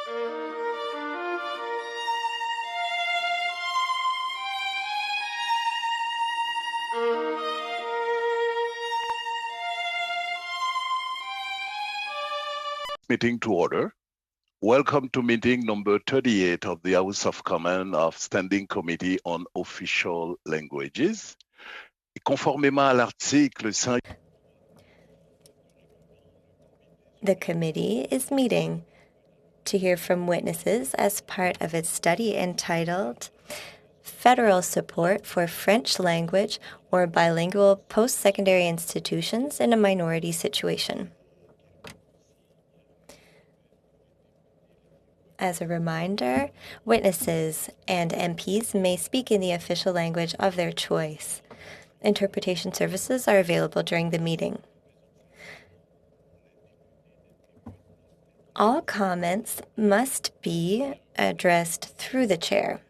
Meeting to order. Welcome to meeting number 38 of the House of Commons of Standing Committee on Official Languages. Conformément à l'article 5. The committee is meeting to hear from witnesses as part of its study entitled Federal Support for French Language or Bilingual Post-Secondary Institutions in a Minority Situation. As a reminder, witnesses and MPs may speak in the official language of their choice. Interpretation services are available during the meeting. All comments must be addressed through the chair.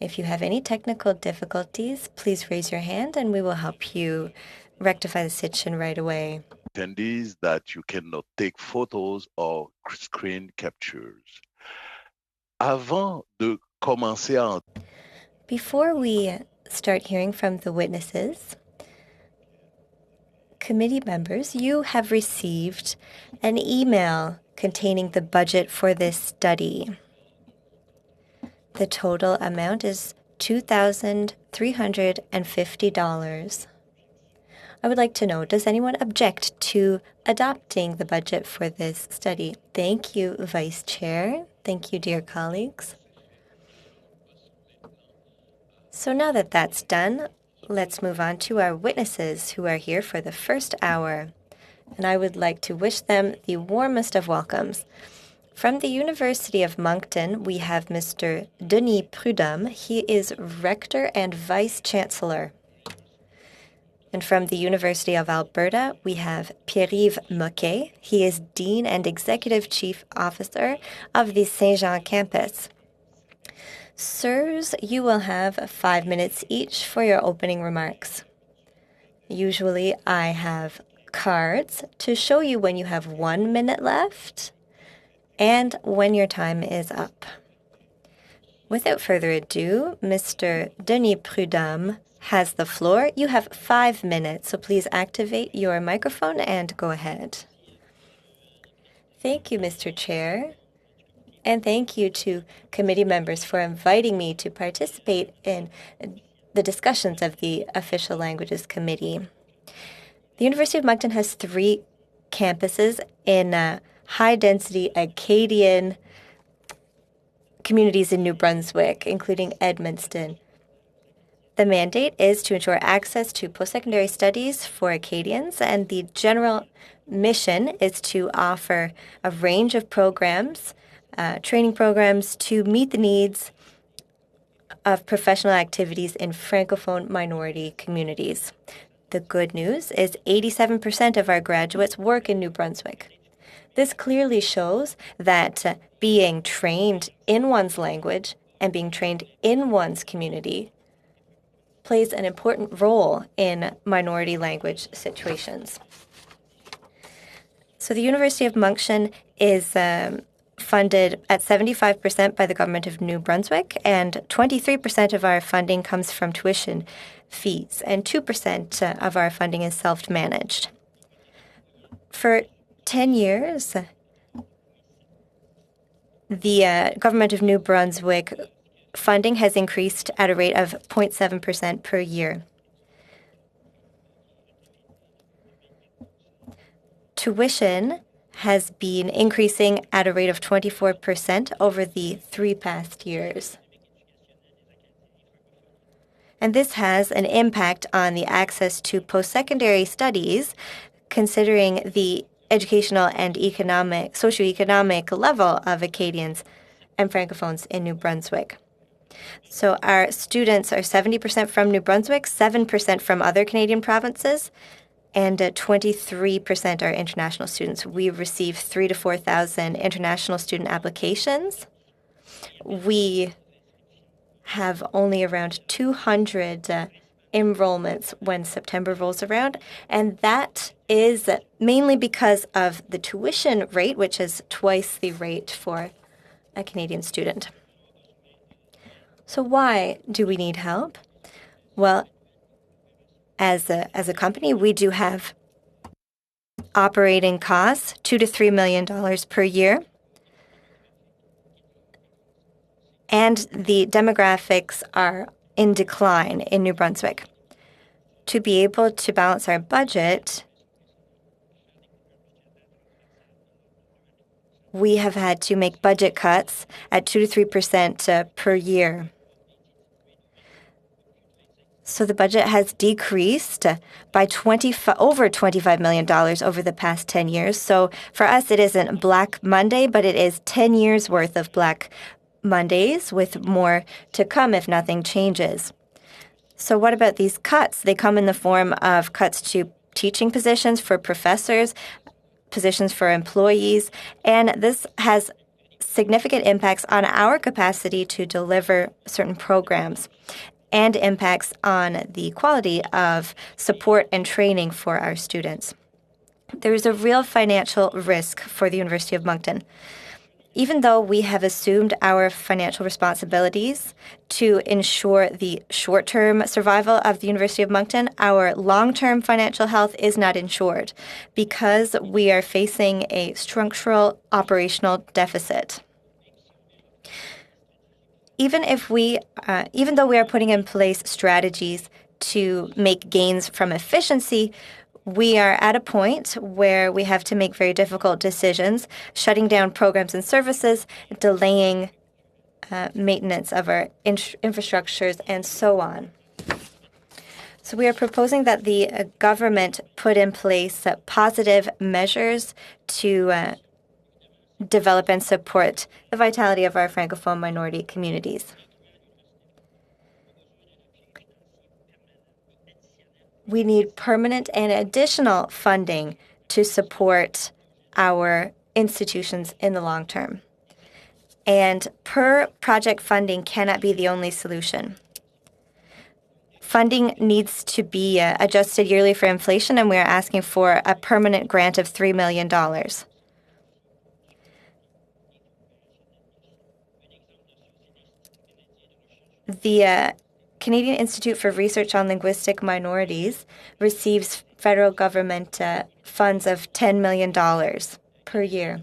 If you have any technical difficulties, please raise your hand and we will help you rectify the situation right away. Attendees that you cannot take photos or screen captures. Avant de commencer à... Before we start hearing from the witnesses, committee members, you have received an email containing the budget for this study. The total amount is $2,350. I would like to know, does anyone object to adopting the budget for this study? Thank you, Vice Chair. Thank you, dear colleagues. So now that that's done, let's move on to our witnesses who are here for the first hour. And I would like to wish them the warmest of welcomes. From the University of Moncton, we have Mr. Denis Prudhomme. He is Rector and Vice Chancellor. And from the University of Alberta, we have Pierre-Yves Moquet. He is Dean and Executive Chief Officer of the Saint-Jean campus. Sirs, you will have 5 minutes each for your opening remarks. Usually, I have cards to show you when you have 1 minute left and when your time is up. Without further ado, Mr. Denis Prudhomme has the floor. You have 5 minutes, so please activate your microphone and go ahead. Thank you, Mr. Chair. And thank you to committee members for inviting me to participate in the discussions of the Official Languages Committee. The University of Moncton has 3 campuses in high-density Acadian communities in New Brunswick, including Edmundston. The mandate is to ensure access to post-secondary studies for Acadians, and the general mission is to offer a range of programs, training programs to meet the needs of professional activities in Francophone minority communities. The good news is 87% of our graduates work in New Brunswick. This clearly shows that being trained in one's language and being trained in one's community plays an important role in minority language situations. So the University of Moncton is funded at 75% by the government of New Brunswick, and 23% of our funding comes from tuition fees, and 2% of our funding is self-managed. For 10 years, the government of New Brunswick funding has increased at a rate of 0.7% per year. Tuition has been increasing at a rate of 24% over the 3 past years. And this has an impact on the access to post-secondary studies, considering the educational and socioeconomic level of Acadians and Francophones in New Brunswick. So our students are 70% from New Brunswick, 7% from other Canadian provinces, and 23% are international students. We receive 3,000 to 4,000 international student applications. We have only around 200 enrollments when September rolls around, and that is mainly because of the tuition rate, which is twice the rate for a Canadian student. So why do we need help? Well, as a company, we do have operating costs, $2 to $3 million per year. And the demographics are in decline in New Brunswick. To be able to balance our budget, we have had to make budget cuts at 2 to 3% per year. So the budget has decreased by over $25 million over the past 10 years. So for us, it isn't Black Monday, but it is 10 years worth of Black Mondays with more to come if nothing changes. So what about these cuts? They come in the form of cuts to teaching positions for professors, positions for employees, and this has significant impacts on our capacity to deliver certain programs and impacts on the quality of support and training for our students. There is a real financial risk for the University of Moncton. Even though we have assumed our financial responsibilities to ensure the short-term survival of the University of Moncton, our long-term financial health is not insured because we are facing a structural operational deficit. Even though we are putting in place strategies to make gains from efficiency, we are at a point where we have to make very difficult decisions, shutting down programs and services, delaying maintenance of our infrastructures, and so on. So we are proposing that the government put in place positive measures to develop and support the vitality of our Francophone minority communities. We need permanent and additional funding to support our institutions in the long term. And per project funding cannot be the only solution. Funding needs to be adjusted yearly for inflation, and we are asking for a permanent grant of $3 million. The Canadian Institute for Research on Linguistic Minorities receives federal government funds of $10 million per year.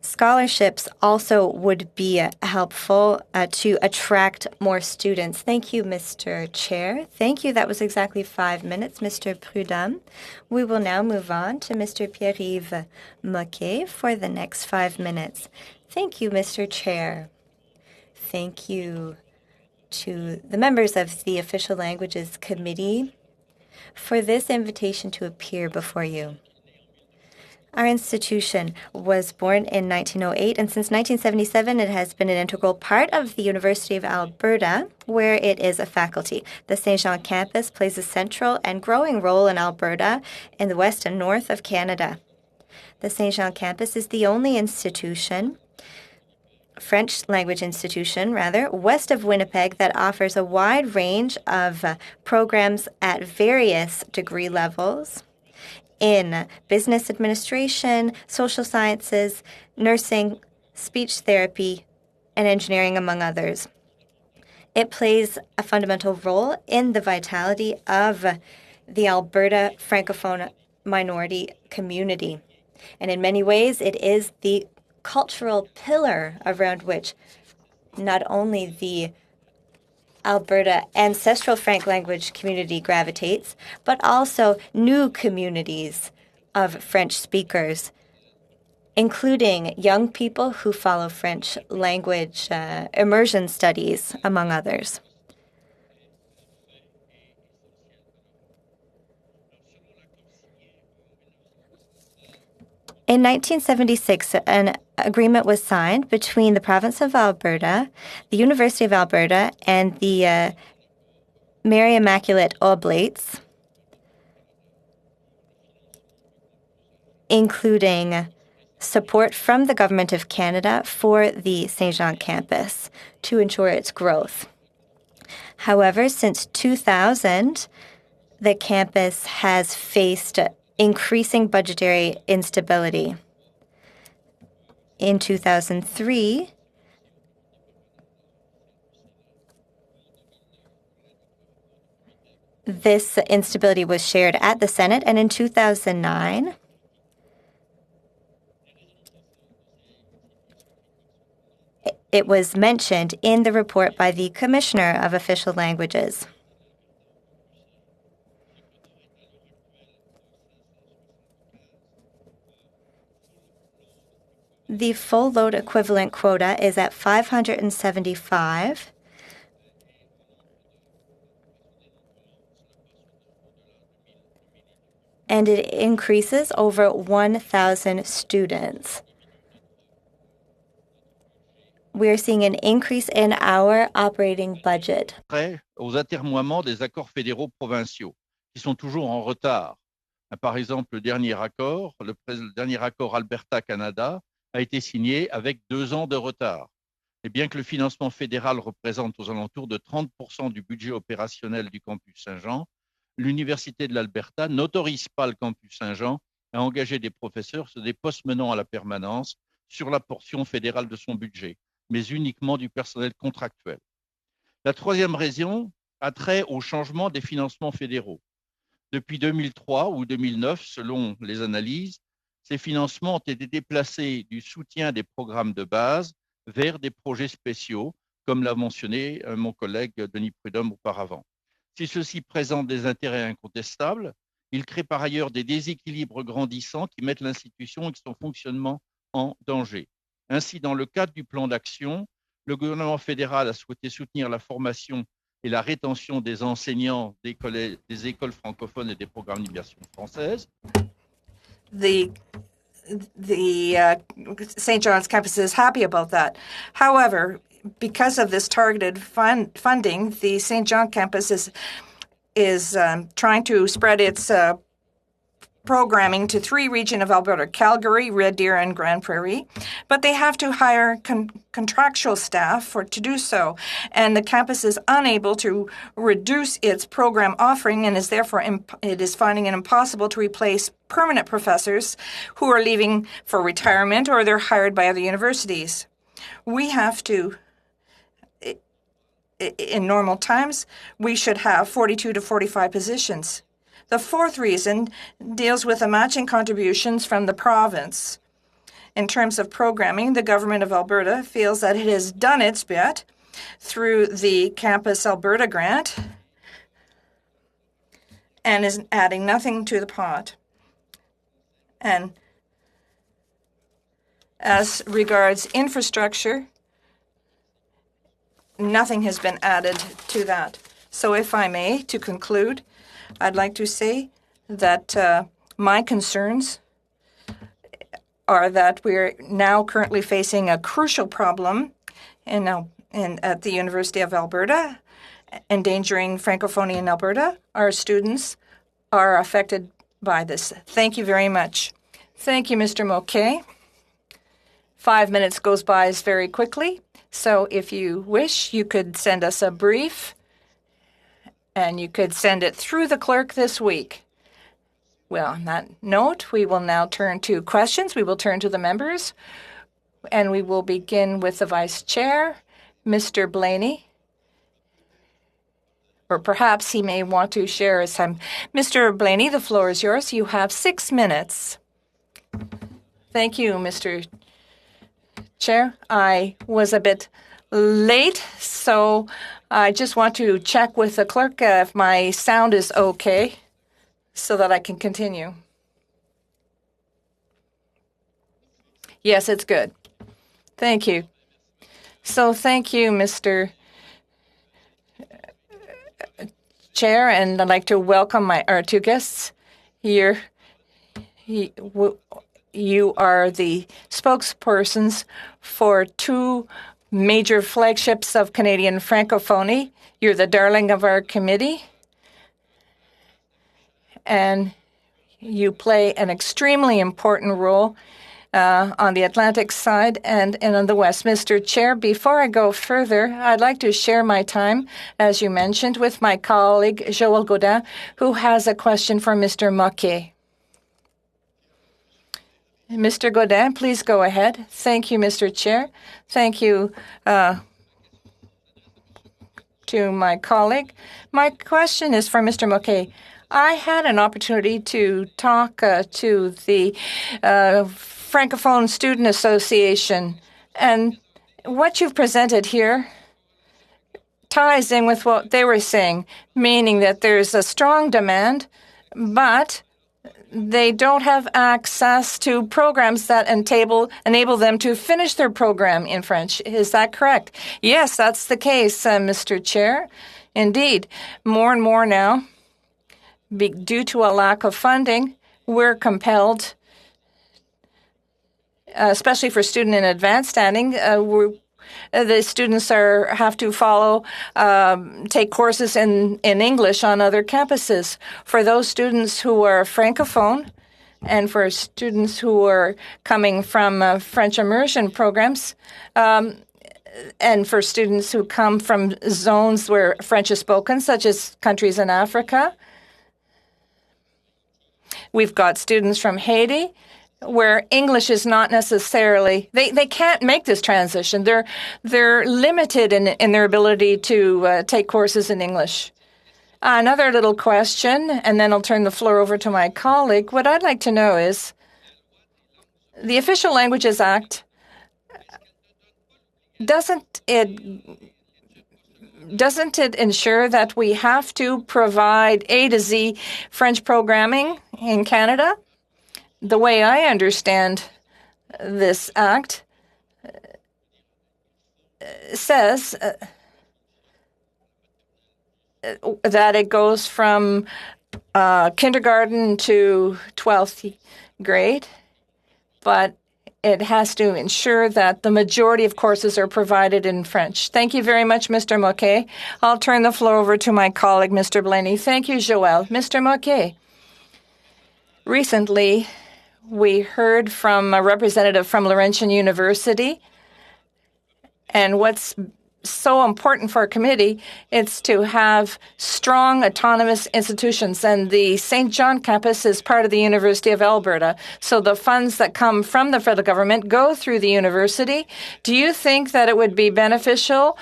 Scholarships also would be helpful to attract more students. Thank you, Mr. Chair. Thank you. That was exactly 5 minutes, Mr. Prudhomme. We will now move on to Mr. Pierre-Yves Moquet for the next 5 minutes. Thank you, Mr. Chair. Thank you to the members of the Official Languages Committee for this invitation to appear before you. Our institution was born in 1908, and since 1977, it has been an integral part of the University of Alberta, where it is a faculty. The Saint Jean campus plays a central and growing role in Alberta in the west and north of Canada. The Saint Jean campus is the only institution, French language institution, west of Winnipeg that offers a wide range of programs at various degree levels in business administration, social sciences, nursing, speech therapy, and engineering, among others. It plays a fundamental role in the vitality of the Alberta Francophone minority community. And in many ways, it is the cultural pillar around which not only the Alberta ancestral Frank language community gravitates, but also new communities of French speakers, including young people who follow French language immersion studies, among others. In 1976, an agreement was signed between the province of Alberta, the University of Alberta, and the Mary Immaculate Oblates, including support from the Government of Canada for the Saint Jean campus to ensure its growth. However, since 2000, the campus has faced increasing budgetary instability. In 2003, this instability was shared at the Senate, and in 2009, it was mentioned in the report by the Commissioner of Official Languages. The full load equivalent quota is at 575. And it increases over 1,000 students. We're seeing an increase in our operating budget. Aux atermoiements des accords fédéraux provinciaux, qui sont toujours en retard. Par exemple, le dernier accord Alberta-Canada a été signé avec 2 ans de retard. Et bien que le financement fédéral représente aux alentours de 30% du budget opérationnel du campus Saint-Jean, l'Université de l'Alberta n'autorise pas le campus Saint-Jean à engager des professeurs sur des postes menant à la permanence sur la portion fédérale de son budget, mais uniquement du personnel contractuel. La troisième raison a trait au changement des financements fédéraux. Depuis 2003 ou 2009, selon les analyses, ces financements ont été déplacés du soutien des programmes de base vers des projets spéciaux, comme l'a mentionné mon collègue Denis Prudhomme auparavant. Si ceci présente des intérêts incontestables, il crée par ailleurs des déséquilibres grandissants qui mettent l'institution et son fonctionnement en danger. Ainsi, dans le cadre du plan d'action, le gouvernement fédéral a souhaité soutenir la formation et la rétention des enseignants des écoles francophones et des programmes d'immersion française. The St. John's campus is happy about that. However, because of this targeted funding, the St. John campus is trying to spread its programming to 3 regions of Alberta, Calgary, Red Deer, and Grand Prairie, but they have to hire contractual staff to do so, and the campus is unable to reduce its program offering and is therefore it is finding it impossible to replace permanent professors who are leaving for retirement or they're hired by other universities. We have to, in normal times, we should have 42 to 45 positions. The fourth reason deals with the matching contributions from the province. In terms of programming, the Government of Alberta feels that it has done its bit through the Campus Alberta grant and is adding nothing to the pot. And as regards infrastructure, nothing has been added to that. So if I may, to conclude, I'd like to say that my concerns are that we're now currently facing a crucial problem at the University of Alberta, endangering Francophonie in Alberta. Our students are affected by this. Thank you very much. Thank you, Mr. Moquet. 5 minutes goes by very quickly, so if you wish, you could send us a brief, and you could send it through the clerk this week. Well, on that note, we will now turn to questions. We will turn to the members, and we will begin with the Vice Chair, Mr. Blaney. Or perhaps he may want to share his time. Mr. Blaney, the floor is yours. You have 6 minutes. Thank you, Mr. Chair. I was a bit late, so I just want to check with the clerk if my sound is okay so that I can continue. Yes, it's good. Thank you. So thank you, Mr. Chair, and I'd like to welcome our 2 guests here. You are the spokespersons for 2 major flagships of Canadian Francophonie. You're the darling of our committee, and you play an extremely important role on the Atlantic side and on the West. Mr. Chair, before I go further, I'd like to share my time, as you mentioned, with my colleague, Joël Gaudin, who has a question for Mr. Moquet. Mr. Godin, please go ahead. Thank you, Mr. Chair. Thank you to my colleague. My question is for Mr. Moquet. I had an opportunity to talk to the Francophone Student Association, and what you've presented here ties in with what they were saying, meaning that there's a strong demand, but they don't have access to programs that enable them to finish their program in French. Is that correct? Yes, that's the case, Mr. Chair. Indeed, more and more now, due to a lack of funding, we're compelled, especially for student in advanced standing, the students have to take courses in English on other campuses. For those students who are Francophone and for students who are coming from French immersion programs, and for students who come from zones where French is spoken, such as countries in Africa, we've got students from Haiti, where English is not necessarily, they can't make this transition. They're limited in their ability to take courses in English. Another little question, and then I'll turn the floor over to my colleague. What I'd like to know is, the Official Languages Act, doesn't it ensure that we have to provide A to Z French programming in Canada? The way I understand this act says that it goes from kindergarten to 12th grade, but it has to ensure that the majority of courses are provided in French. Thank you very much, Mr. Moquet. I'll turn the floor over to my colleague, Mr. Blaney. Thank you, Joël. Mr. Moquet, recently, we heard from a representative from Laurentian University, and what's so important for our committee is to have strong autonomous institutions, and the St. John campus is part of the University of Alberta. So the funds that come from the federal government go through the university. Do you think that it would be beneficial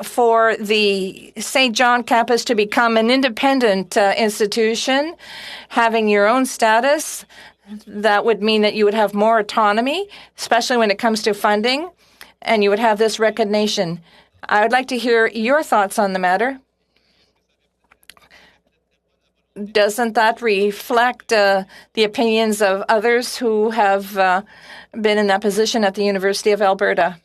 for the St. John campus to become an independent institution, having your own status? That would mean that you would have more autonomy, especially when it comes to funding, and you would have this recognition. I would like to hear your thoughts on the matter. Doesn't that reflect the opinions of others who have been in that position at the University of Alberta?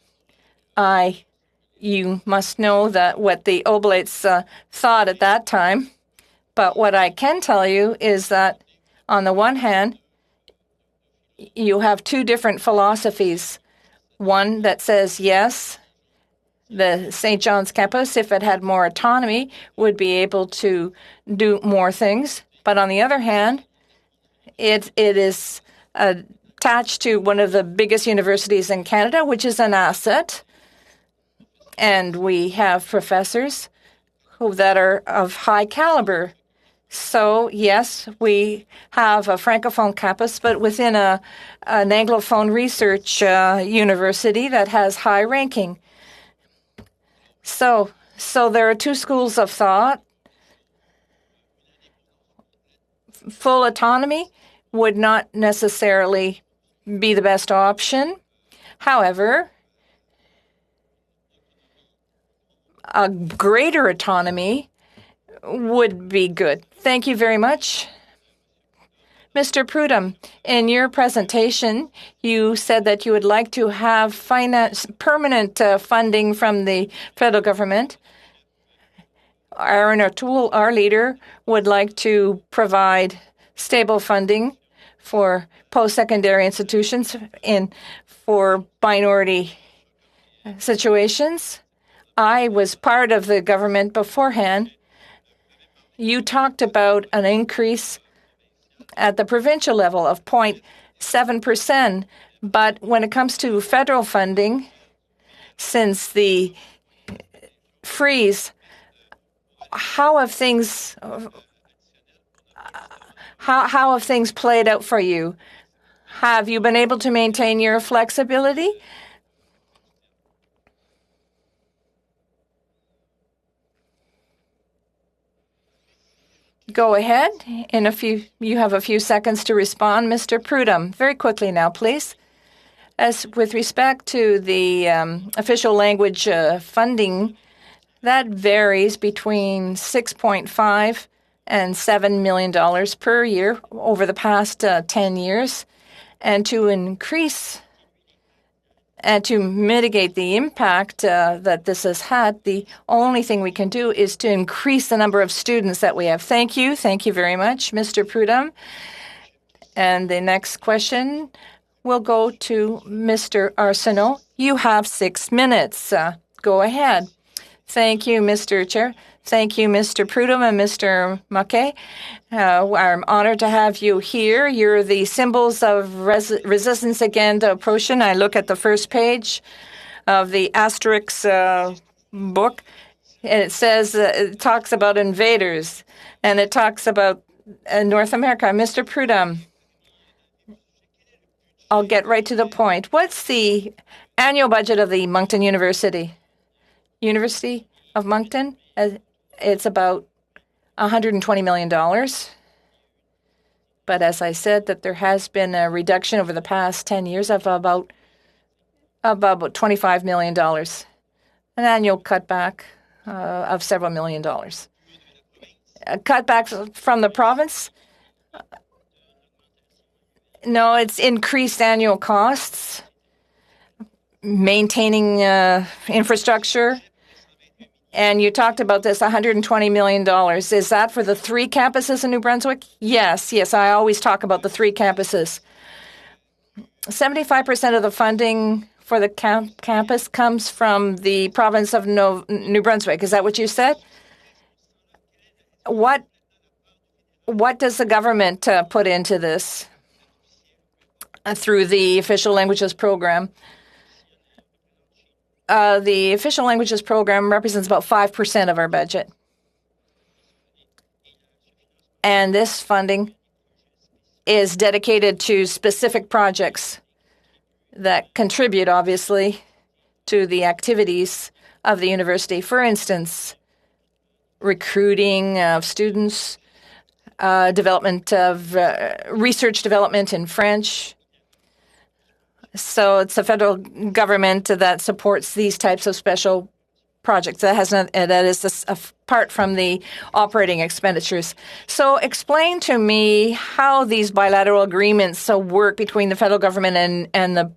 You must know that what the Oblates thought at that time, but what I can tell you is that on the one hand, you have two different philosophies. One that says, yes, the St. John's campus, if it had more autonomy, would be able to do more things. But on the other hand, it is attached to one of the biggest universities in Canada, which is an asset. And we have professors that are of high caliber. So, yes, we have a Francophone campus, but within an Anglophone research university that has high ranking. So there are two schools of thought. Full autonomy would not necessarily be the best option. However, a greater autonomy would be good. Thank you very much. Mr. Prudhomme, in your presentation, you said that you would like to have permanent funding from the federal government. Aaron O'Toole, our leader, would like to provide stable funding for post-secondary institutions for minority situations. I was part of the government beforehand. You talked about an increase at the provincial level of 0.7%, but when it comes to federal funding, since the freeze, how have things played out for you? Have you been able to maintain your flexibility? Go ahead. You have a few seconds to respond, Mr. Prudhomme. Very quickly now, please. As with respect to the official language funding, that varies between $6.5 and $7 million per year over the past 10 years. And to increase and to mitigate the impact that this has had, the only thing we can do is to increase the number of students that we have. Thank you. Thank you very much, Mr. Prudhomme. And the next question will go to Mr. Arsenault. You have 6 minutes. Go ahead. Thank you, Mr. Chair. Thank you, Mr. Prudhomme and Mr. Maquet. I'm honored to have you here. You're the symbols of resistance against oppression. I look at the first page of the Asterix book, and it says, it talks about invaders, and it talks about North America. Mr. Prudhomme, I'll get right to the point. What's the annual budget of the Moncton University? University of Moncton? It's about $120 million. But as I said, that there has been a reduction over the past 10 years of about $25 million, an annual cutback of several $1 million. Cutbacks from the province? No, it's increased annual costs, maintaining infrastructure. And you talked about this $120 million. Is that for the 3 campuses in New Brunswick? Yes, I always talk about the 3 campuses. 75% of the funding for the campus comes from the province of New Brunswick. Is that what you said? What does the government put into this through the official languages program? The official languages program represents about 5% of our budget. And this funding is dedicated to specific projects that contribute, obviously, to the activities of the university. For instance, recruiting of students, development of research development in French. So it's the federal government that supports these types of special projects. That is apart from the operating expenditures. So explain to me how these bilateral agreements work between the federal government and the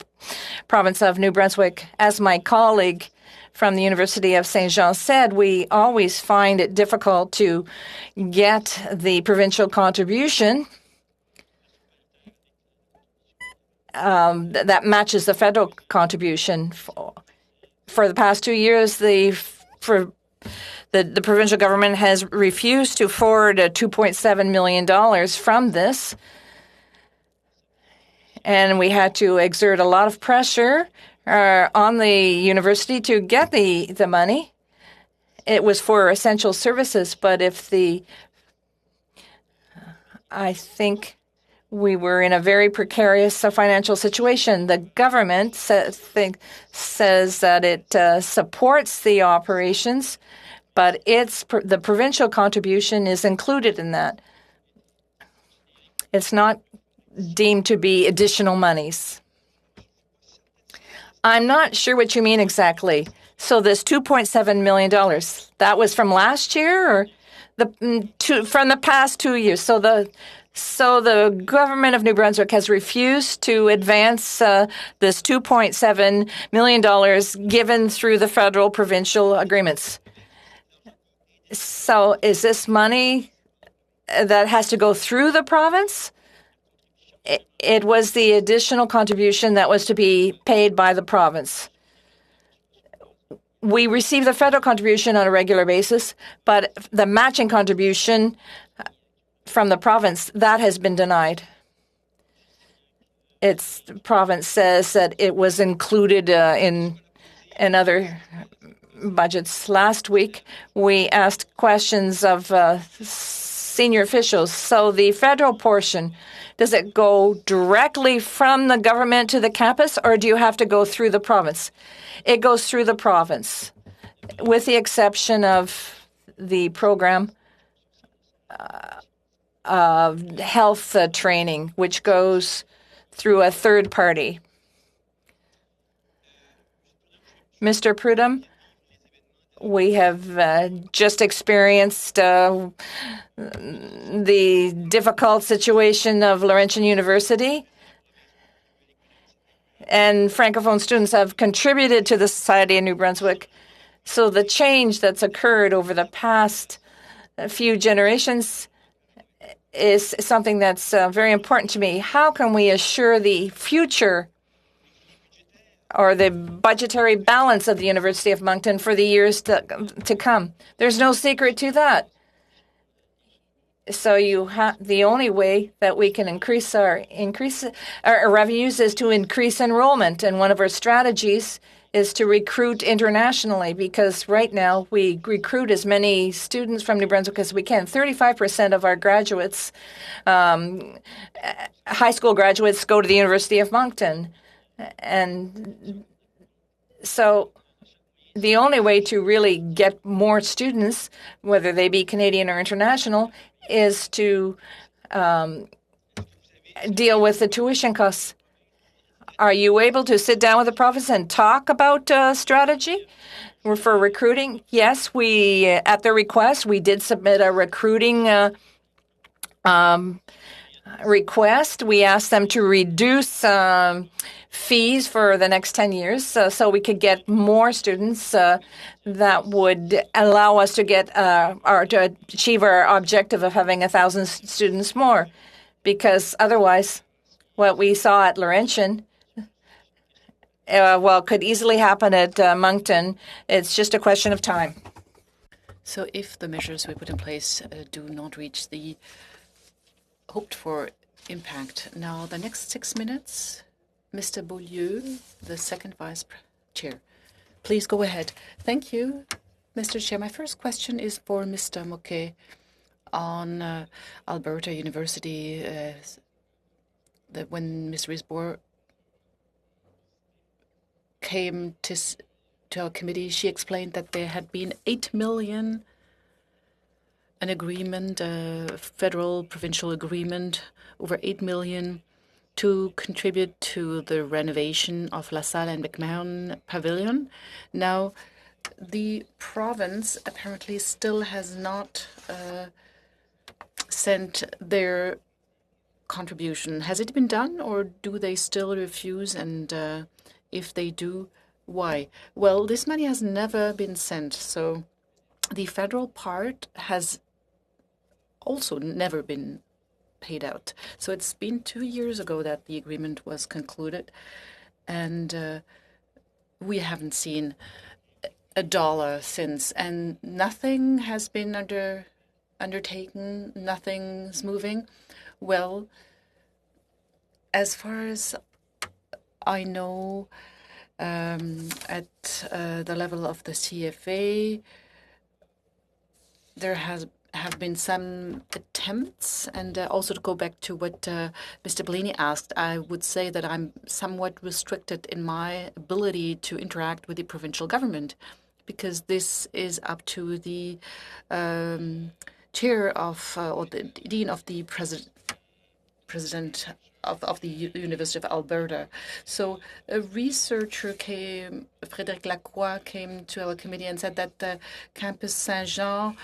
province of New Brunswick. As my colleague from the University of Saint Jean said, we always find it difficult to get the provincial contribution that matches the federal contribution. For the past 2 years, the provincial government has refused to forward $2.7 million from this. And we had to exert a lot of pressure on the university to get the money. It was for essential services, but I think we were in a very precarious financial situation. The government says that it supports the operations, but the provincial contribution is included in that. It's not deemed to be additional monies. I'm not sure what you mean exactly. So this $2.7 million, that was from last year or from the past 2 years? So the government of New Brunswick has refused to advance this $2.7 million given through the federal provincial agreements. So is this money that has to go through the province? It was the additional contribution that was to be paid by the province. We receive the federal contribution on a regular basis, but the matching contribution from the province, that has been denied. The province says that it was included in other budgets. Last week, we asked questions of senior officials. So the federal portion, does it go directly from the government to the campus, or do you have to go through the province? It goes through the province, with the exception of the program of health training, which goes through a third party. Mr. Prudhomme, we have just experienced the difficult situation of Laurentian University, and Francophone students have contributed to the society in New Brunswick. So the change that's occurred over the past few generations is something that's very important to me. How can we assure the future or the budgetary balance of the University of Moncton for the years to come? There's no secret to that. So the only way that we can increase our revenues is to increase enrollment, and one of our strategies is to recruit internationally, because right now we recruit as many students from New Brunswick as we can. 35% of our graduates, high school graduates, go to the University of Moncton. And so the only way to really get more students, whether they be Canadian or international, is to deal with the tuition costs. Are you able to sit down with the province and talk about strategy for recruiting? Yes, at their request, we did submit a recruiting request. We asked them to reduce fees for the next 10 years so we could get more students that would allow us to get to achieve our objective of having 1,000 students more. Because otherwise, what we saw at Laurentian, could easily happen at Moncton. It's just a question of time. So if the measures we put in place do not reach the hoped for impact. Now, the next 6 minutes, Mr. Beaulieu, the second vice chair. Please go ahead. Thank you, Mr. Chair. My first question is for Mr. Moquet on Alberta University. When Ms. Risbourg came to our committee, she explained that there had been $8 million, an agreement, a federal provincial agreement, over $8 million to contribute to the renovation of La Salle and McMahon Pavilion. Now, the province apparently still has not sent their contribution. Has it been done, or do they still refuse? And if they do, why? Well, this money has never been sent, so the federal part has also never been paid out. So it's been 2 years ago that the agreement was concluded, and we haven't seen a dollar since, and nothing has been undertaken, nothing's moving. Well, as far as I know, at the level of the CFA, there have been some attempts, and also to go back to what Mr. Bellini asked, I would say that I'm somewhat restricted in my ability to interact with the provincial government, because this is up to the chair of, or the dean of the president of the University of Alberta. So a researcher Frédéric Lacroix, came to our committee and said that Campus Saint-Jean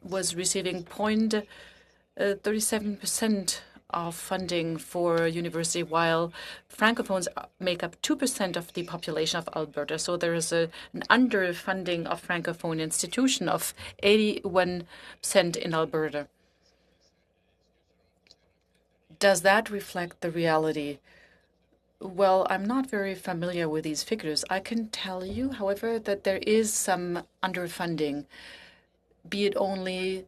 was receiving 0.37% of funding for university, while Francophones make up 2% of the population of Alberta. So there is an underfunding of Francophone institution of 81% in Alberta. Does that reflect the reality? Well, I'm not very familiar with these figures. I can tell you, however, that there is some underfunding, be it only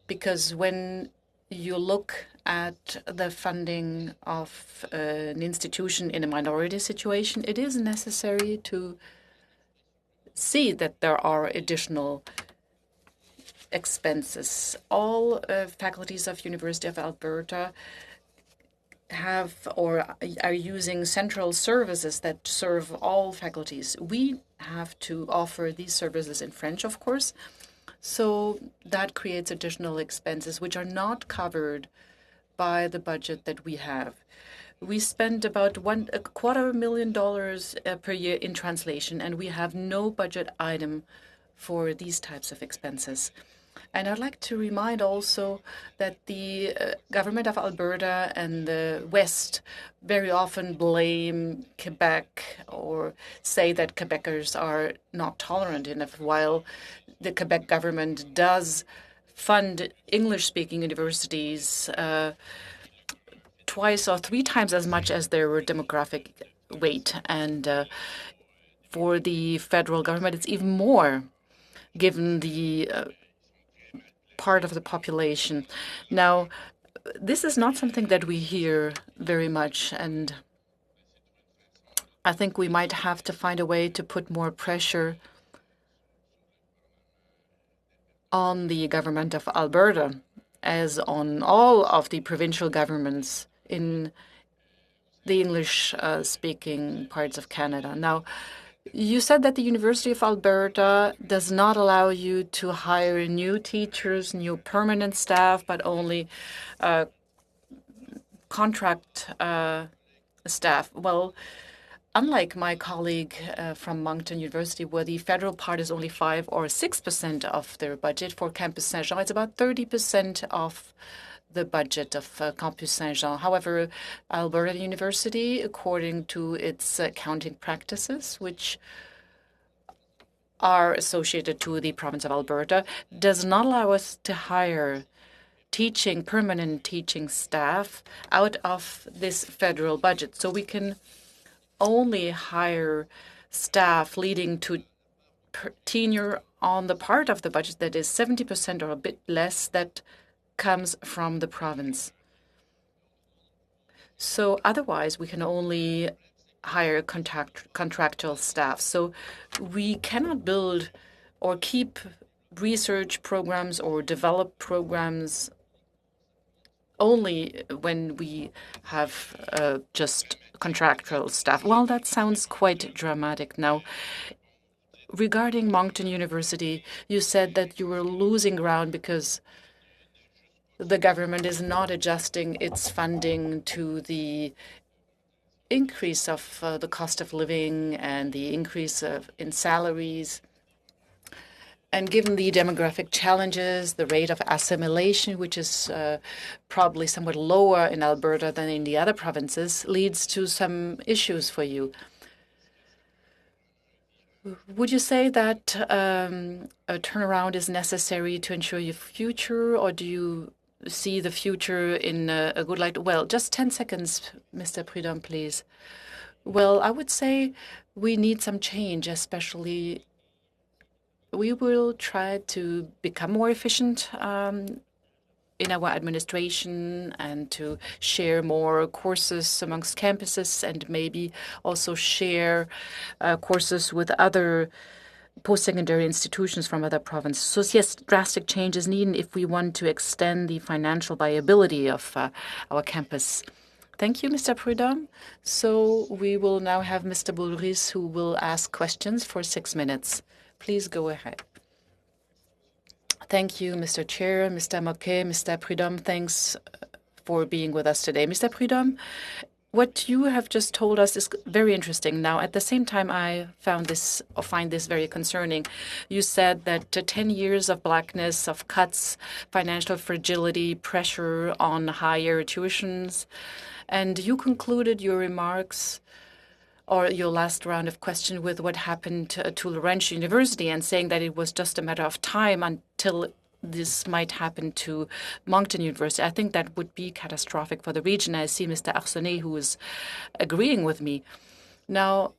because when you look at the funding of an institution in a minority situation, it is necessary to see that there are additional expenses. All faculties of University of Alberta have or are using central services that serve all faculties. We have to offer these services in French, of course, so that creates additional expenses which are not covered by the budget that we have. We spend about $250,000 per year in translation, and we have no budget item for these types of expenses. And I'd like to remind also that the government of Alberta and the West very often blame Quebec or say that Quebecers are not tolerant enough, while the Quebec government does fund English-speaking universities twice or three times as much as their demographic weight. And for the federal government, it's even more, given the part of the population. Now, this is not something that we hear very much, and I think we might have to find a way to put more pressure on the government of Alberta, as on all of the provincial governments in the English-speaking parts of Canada. Now, you said that the University of Alberta does not allow you to hire new teachers, new permanent staff, but only contract staff. Well, unlike my colleague from Moncton University, where the federal part is only 5 or 6% of their budget, for Campus Saint-Jean, it's about 30% of the budget of Campus Saint-Jean. However, Alberta University, according to its accounting practices, which are associated to the province of Alberta, does not allow us to hire permanent teaching staff out of this federal budget. So we can only hire staff leading to tenure on the part of the budget that is 70% or a bit less that comes from the province. So otherwise, we can only hire contractual staff. So we cannot build or keep research programs or develop programs only when we have just contractual staff. Well, that sounds quite dramatic. Now, regarding Moncton University, you said that you were losing ground because the government is not adjusting its funding to the increase of the cost of living and the increase in salaries. And given the demographic challenges, the rate of assimilation, which is probably somewhat lower in Alberta than in the other provinces, leads to some issues for you. Would you say that a turnaround is necessary to ensure your future, or do you see the future in a good light? Well, just 10 seconds, Mr. Prudhomme, please. Well, I would say we need some change, especially we will try to become more efficient in our administration and to share more courses amongst campuses and maybe also share courses with other post-secondary institutions from other provinces. So yes, drastic change is needed if we want to extend the financial viability of our campus. Thank you, Mr. Prudhomme. So we will now have Mr. Boulris, who will ask questions for 6 minutes. Please go ahead. Thank you, Mr. Chair, Mr. Moquet, Mr. Prudhomme. Thanks for being with us today. Mr. Prudhomme, what you have just told us is very interesting. Now, at the same time, I find this very concerning. You said that 10 years of blackness, of cuts, financial fragility, pressure on higher tuitions, and you concluded your remarks or your last round of question with what happened to Laurentian University and saying that it was just a matter of time until this might happen to Moncton University. I think that would be catastrophic for the region. I see Mr. Arsenet, who is agreeing with me. Now,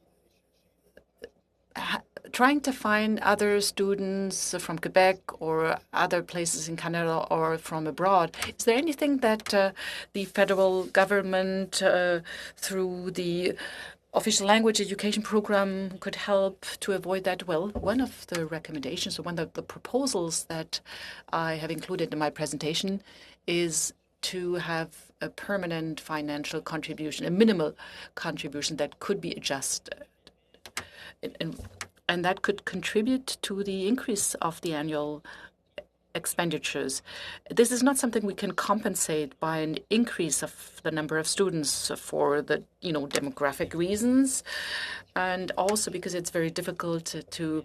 trying to find other students from Quebec or other places in Canada or from abroad, is there anything that the federal government, through the official language education program could help to avoid that? Well, one of the recommendations, or one of the proposals that I have included in my presentation is to have a permanent financial contribution, a minimal contribution that could be adjusted. And that could contribute to the increase of the annual expenditures. This is not something we can compensate by an increase of the number of students for the demographic reasons, and also because it's very difficult to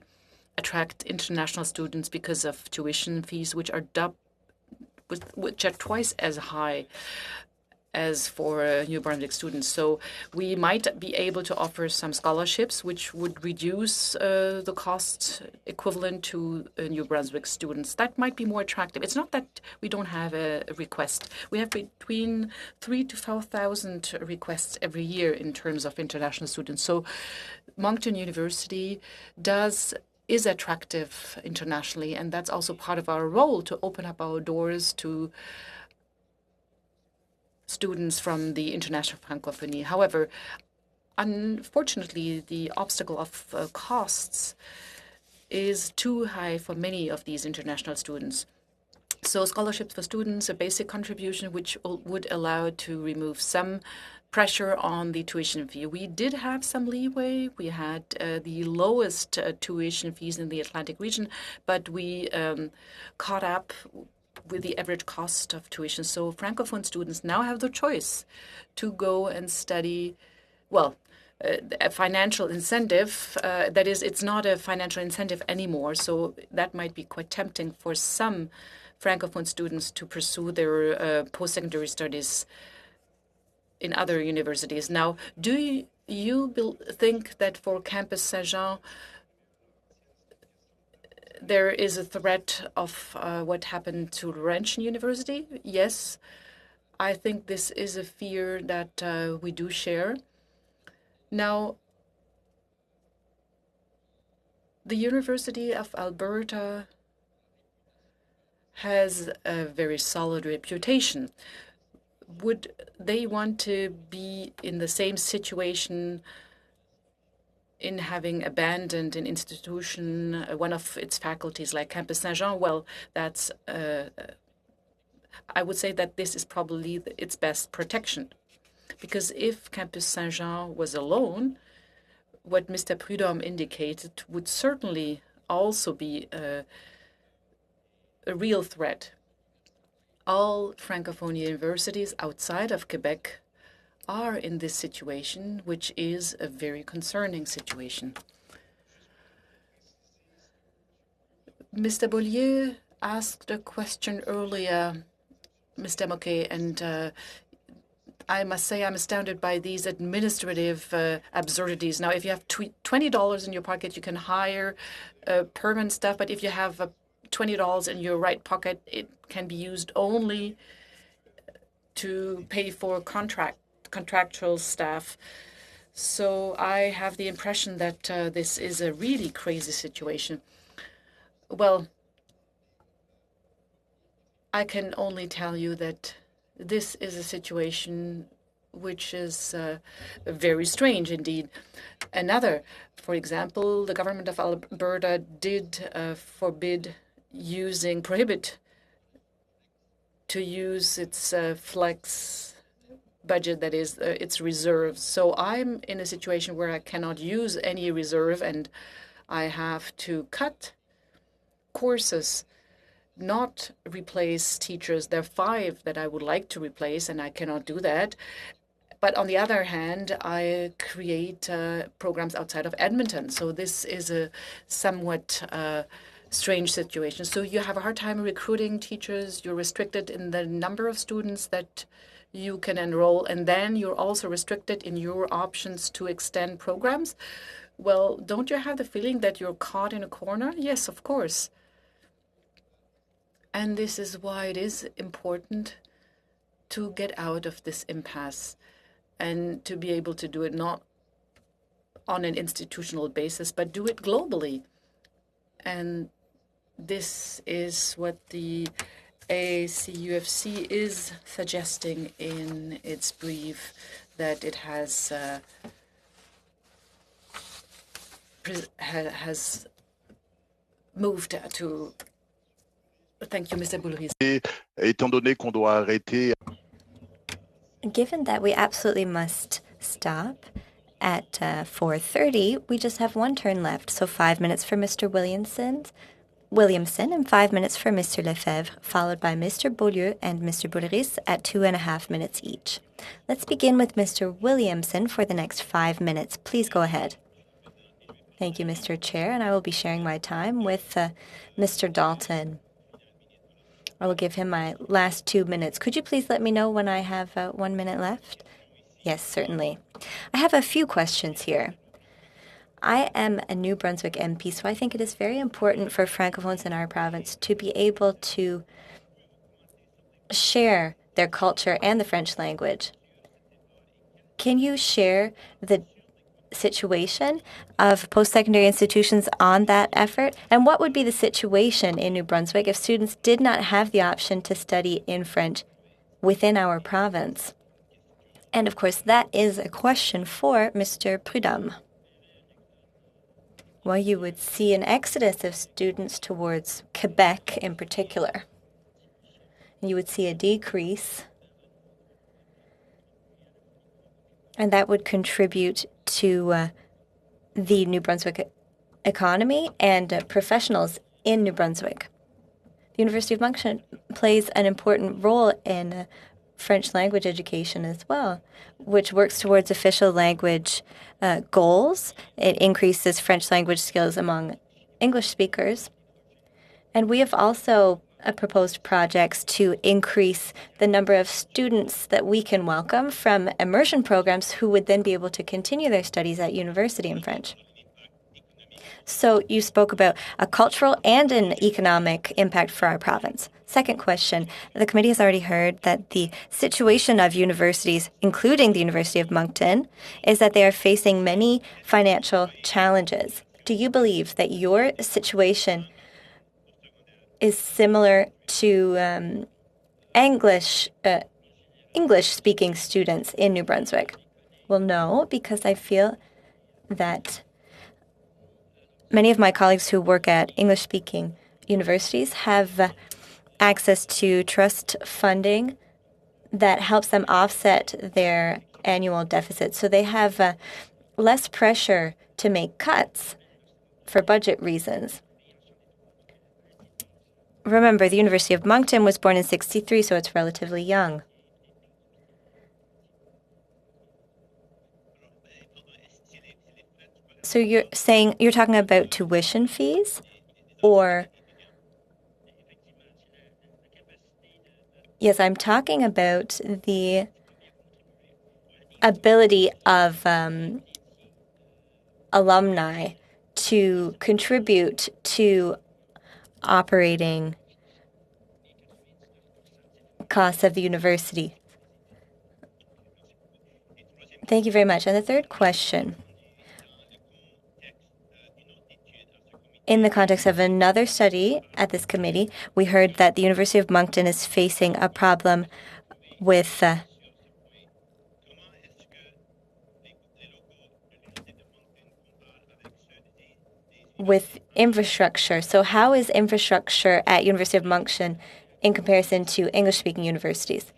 attract international students because of tuition fees, which are twice as high as for New Brunswick students. So we might be able to offer some scholarships which would reduce the cost equivalent to New Brunswick students. That might be more attractive. It's not that we don't have a request. We have between 3,000 to 4,000 requests every year in terms of international students. So Moncton University is attractive internationally, and that's also part of our role, to open up our doors to students from the international Francophonie. However, unfortunately, the obstacle of costs is too high for many of these international students. So scholarships for students, a basic contribution which would allow to remove some pressure on the tuition fee. We did have some leeway. We had the lowest tuition fees in the Atlantic region, but we caught up with the average cost of tuition. So Francophone students now have the choice to go and study, well, a financial incentive. That is, it's not a financial incentive anymore. So that might be quite tempting for some Francophone students to pursue their post-secondary studies in other universities. Now, do you think that for Campus Saint-Jean, there is a threat of what happened to Laurentian University? Yes, I think this is a fear that we do share. Now, the University of Alberta has a very solid reputation. Would they want to be in the same situation in having abandoned an institution, one of its faculties like Campus Saint-Jean? Well, that's, I would say that this is probably its best protection. Because if Campus Saint-Jean was alone, what Mr. Prudhomme indicated would certainly also be a real threat. All Francophone universities outside of Quebec are in this situation, which is a very concerning situation. Mr. Bollier asked a question earlier, Mr. Moquet, and I must say I'm astounded by these administrative absurdities. Now, if you have $20 in your pocket, you can hire permanent staff, but if you have $20 in your right pocket, it can be used only to pay for contractual staff. So I have the impression that this is a really crazy situation. Well, I can only tell you that this is a situation which is very strange indeed. Another, for example, the government of Alberta did prohibit to use its flex budget, that is, its reserves. So I'm in a situation where I cannot use any reserve, and I have to cut courses, not replace teachers. There are 5 that I would like to replace, and I cannot do that. But on the other hand, I create programs outside of Edmonton. So this is a somewhat strange situation. So you have a hard time recruiting teachers. You're restricted in the number of students that you can enroll, and then you're also restricted in your options to extend programs. Well, don't you have the feeling that you're caught in a corner? Yes, of course. And this is why it is important to get out of this impasse and to be able to do it not on an institutional basis, but do it globally. And this is what the ACUFC is suggesting in its brief that it has has moved to. Thank you, Mr. Boulris. Étant donné qu'on doit arrêter. Given that we absolutely must stop at 4:30, we just have one turn left. So 5 minutes for Mr. Williamson and 5 minutes for Mr. Lefebvre, followed by Mr. Beaulieu and Mr. Boulris at 2.5 minutes each. Let's begin with Mr. Williamson for the next 5 minutes. Please go ahead. Thank you, Mr. Chair, and I will be sharing my time with Mr. Dalton. I will give him my last 2 minutes. Could you please let me know when I have 1 minute left? Yes, certainly. I have a few questions here. I am a New Brunswick MP, so I think it is very important for Francophones in our province to be able to share their culture and the French language. Can you share the situation of post-secondary institutions on that effort? And what would be the situation in New Brunswick if students did not have the option to study in French within our province? And of course, that is a question for Mr. Prudhomme. Well, you would see an exodus of students towards Quebec in particular. You would see a decrease, and that would contribute to the New Brunswick economy and professionals in New Brunswick. The University of Moncton plays an important role in French language education as well, which works towards official language goals. It increases French language skills among English speakers. And we have also proposed projects to increase the number of students that we can welcome from immersion programs who would then be able to continue their studies at university in French. So you spoke about a cultural and an economic impact for our province. Second question, the committee has already heard that the situation of universities, including the University of Moncton, is that they are facing many financial challenges. Do you believe that your situation is similar to English-speaking students in New Brunswick? Well, no, because I feel that many of my colleagues who work at English-speaking universities have access to trust funding that helps them offset their annual deficit. So they have less pressure to make cuts for budget reasons. Remember, the University of Moncton was born in 1963, so it's relatively young. So you're talking about tuition fees, or? Yes, I'm talking about the ability of alumni to contribute to operating costs of the university. Thank you very much. And the third question, in the context of another study at this committee, we heard that the University of Moncton is facing a problem with infrastructure. So how is infrastructure at University of Moncton in comparison to English-speaking universities?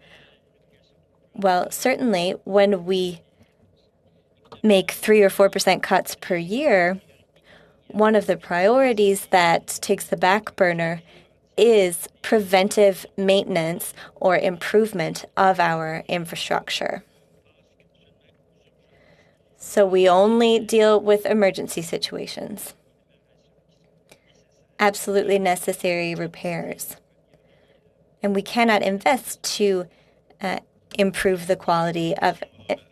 Well, certainly when we make 3 or 4% cuts per year, one of the priorities that takes the back burner is preventive maintenance or improvement of our infrastructure. So we only deal with emergency situations. Absolutely necessary repairs. And we cannot invest to improve the quality of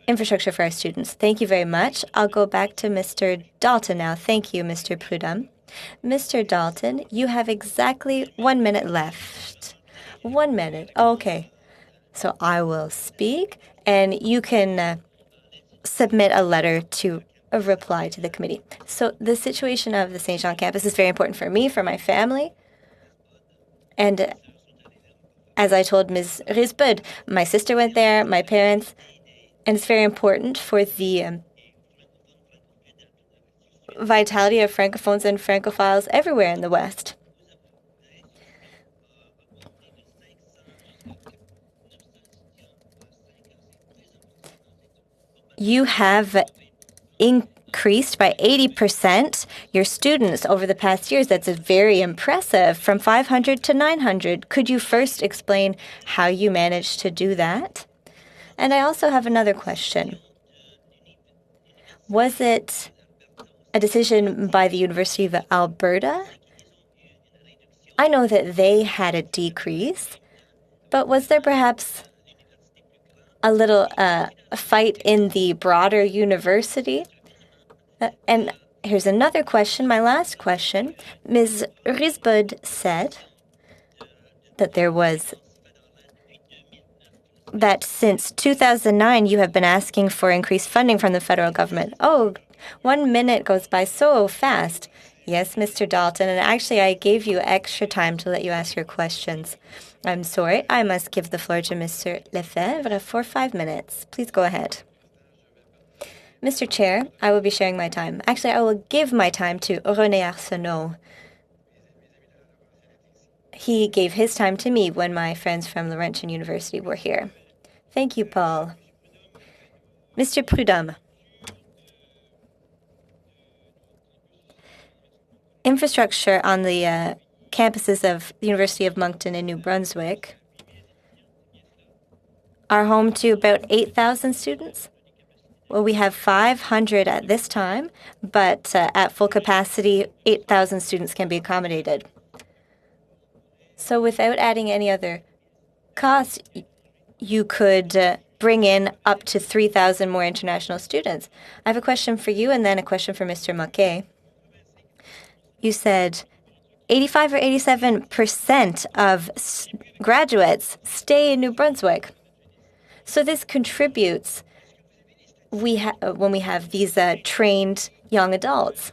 infrastructure for our students. Thank you very much. I'll go back to Mr. Dalton now. Thank you, Mr. Prudhomme. Mr. Dalton, you have exactly 1 minute left. 1 minute. Okay. So I will speak, and you can submit a letter to a reply to the committee. So the situation of the Saint Jean campus is very important for me, for my family. And as I told Ms. Risbud, my sister went there, my parents, and it's very important for the vitality of Francophones and Francophiles everywhere in the West. You have increased by 80% your students over the past years. That's very impressive, from 500 to 900. Could you first explain how you managed to do that? And I also have another question. Was it a decision by the University of Alberta? I know that they had a decrease, but was there perhaps a little fight in the broader university? And here's another question, my last question. Ms. Risbud said that since 2009 you have been asking for increased funding from the federal government. Oh, 1 minute goes by so fast. Yes, Mr. Dalton, and actually I gave you extra time to let you ask your questions. I'm sorry, I must give the floor to Mr. Lefebvre for 5 minutes. Please go ahead. Mr. Chair, I will be sharing my time. Actually, I will give my time to René Arsenault. He gave his time to me when my friends from Laurentian University were here. Thank you, Paul. Mr. Prudhomme. Infrastructure on the campuses of the University of Moncton in New Brunswick are home to about 8,000 students. Well, we have 500 at this time, but at full capacity, 8,000 students can be accommodated. So without adding any other costs, you could bring in up to 3,000 more international students. I have a question for you and then a question for Mr. Mackay. You said 85 or 87% of graduates stay in New Brunswick. So this contributes when we have these trained young adults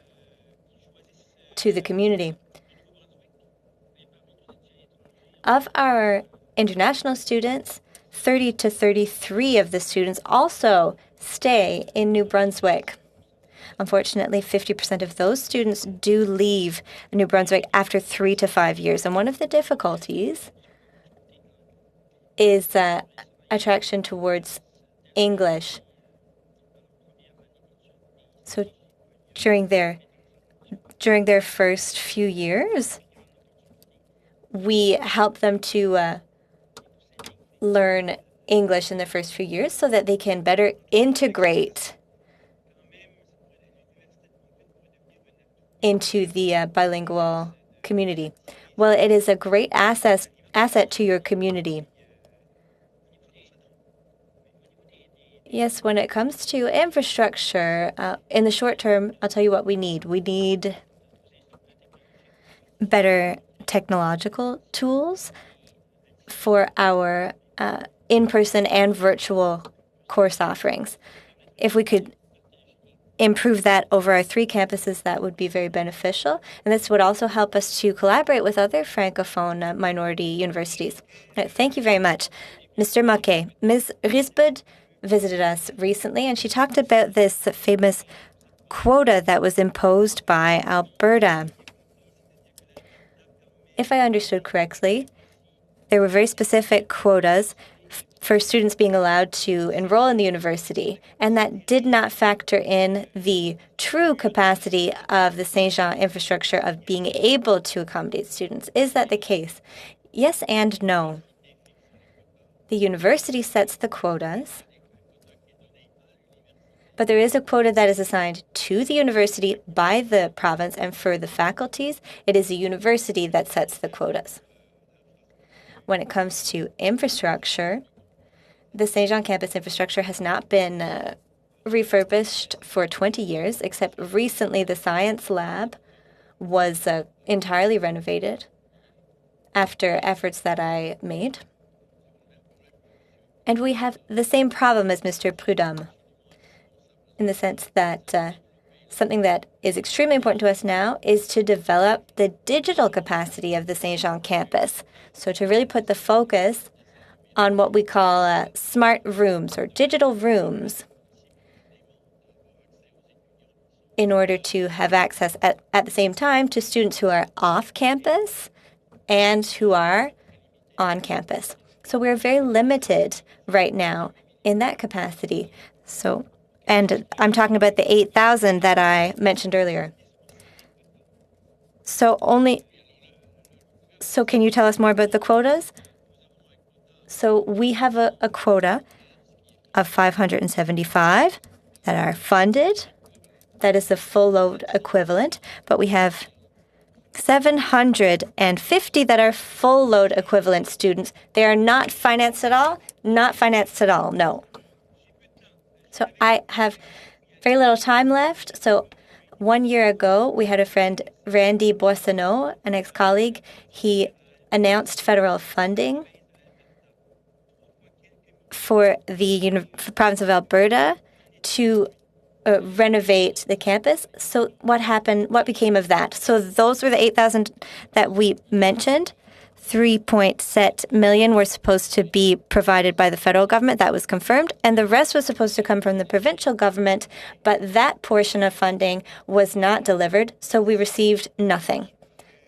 to the community. Of our international students, 30 to 33 of the students also stay in New Brunswick. Unfortunately, 50% of those students do leave New Brunswick after 3 to 5 years. And one of the difficulties is attraction towards English. So during their first few years, we help them to learn English in the first few years so that they can better integrate into the bilingual community. Well, it is a great asset to your community. Yes, when it comes to infrastructure, in the short term, I'll tell you what we need. We need better technological tools for our in-person and virtual course offerings. If we could improve that over our 3 campuses, that would be very beneficial. And this would also help us to collaborate with other Francophone minority universities. Thank you very much. Mr. Mackay, Ms. Risbud visited us recently, and she talked about this famous quota that was imposed by Alberta. If I understood correctly, there were very specific quotas for students being allowed to enroll in the university, and that did not factor in the true capacity of the Saint-Jean infrastructure of being able to accommodate students. Is that the case? Yes and no. The university sets the quotas, but there is a quota that is assigned to the university by the province, and for the faculties, it is the university that sets the quotas. When it comes to infrastructure, the Saint-Jean campus infrastructure has not been refurbished for 20 years, except recently the science lab was entirely renovated after efforts that I made. And we have the same problem as Mr. Prudhomme, in the sense that something that is extremely important to us now is to develop the digital capacity of the Saint-Jean campus. So to really put the focus on what we call smart rooms or digital rooms. in order to have access at the same time to students who are off campus and who are on campus. So we're very limited right now in that capacity. So, and I'm talking about the 8,000 that I mentioned earlier. So can you tell us more about the quotas? So we have a quota of 575 that are funded. That is the full load equivalent, but we have 750 that are full load equivalent students. They are not financed at all, no. So I have very little time left. So 1 year ago, we had a friend, Randy Boissonneau, an ex-colleague. He announced federal funding for the province of Alberta to renovate the campus. So what happened? What became of that? So those were the 8,000 that we mentioned. 3.7 million were supposed to be provided by the federal government. That was confirmed. And the rest was supposed to come from the provincial government. But that portion of funding was not delivered. So we received nothing.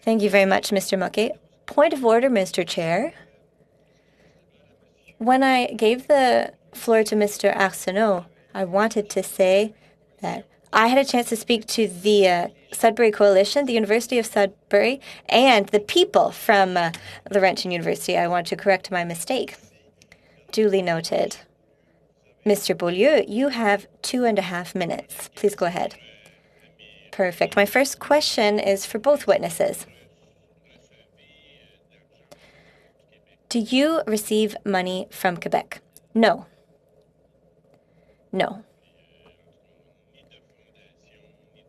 Thank you very much, Mr. Moquet. Point of order, Mr. Chair. When I gave the floor to Mr. Arsenault, I wanted to say that I had a chance to speak to the Sudbury Coalition, the University of Sudbury, and the people from Laurentian University. I want to correct my mistake. Duly noted. Mr. Beaulieu, you have 2.5 minutes. Please go ahead. Perfect. My first question is for both witnesses. Do you receive money from Quebec? No. No.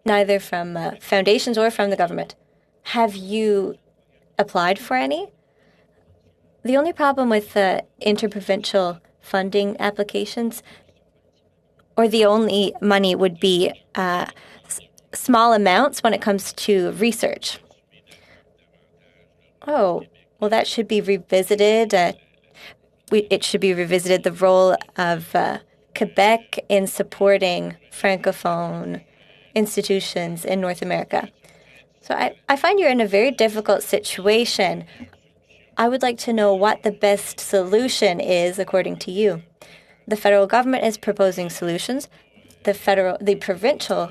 Neither from foundations or from the government. Have you applied for any? The only problem with interprovincial funding applications, or the only money would be small amounts when it comes to research. Oh, well, that should be revisited. It should be revisited, the role of Quebec in supporting Francophone institutions in North America. So I find you're in a very difficult situation. I would like to know what the best solution is according to you. The federal government is proposing solutions. The provincial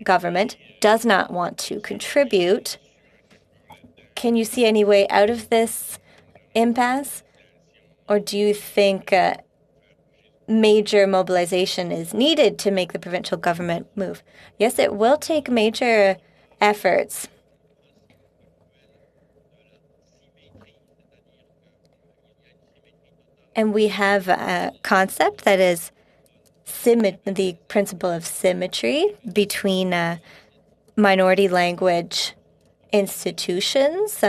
government does not want to contribute. Can you see any way out of this impasse? Or do you think major mobilization is needed to make the provincial government move? Yes, it will take major efforts. And we have a concept that is the principle of symmetry between minority language institutions,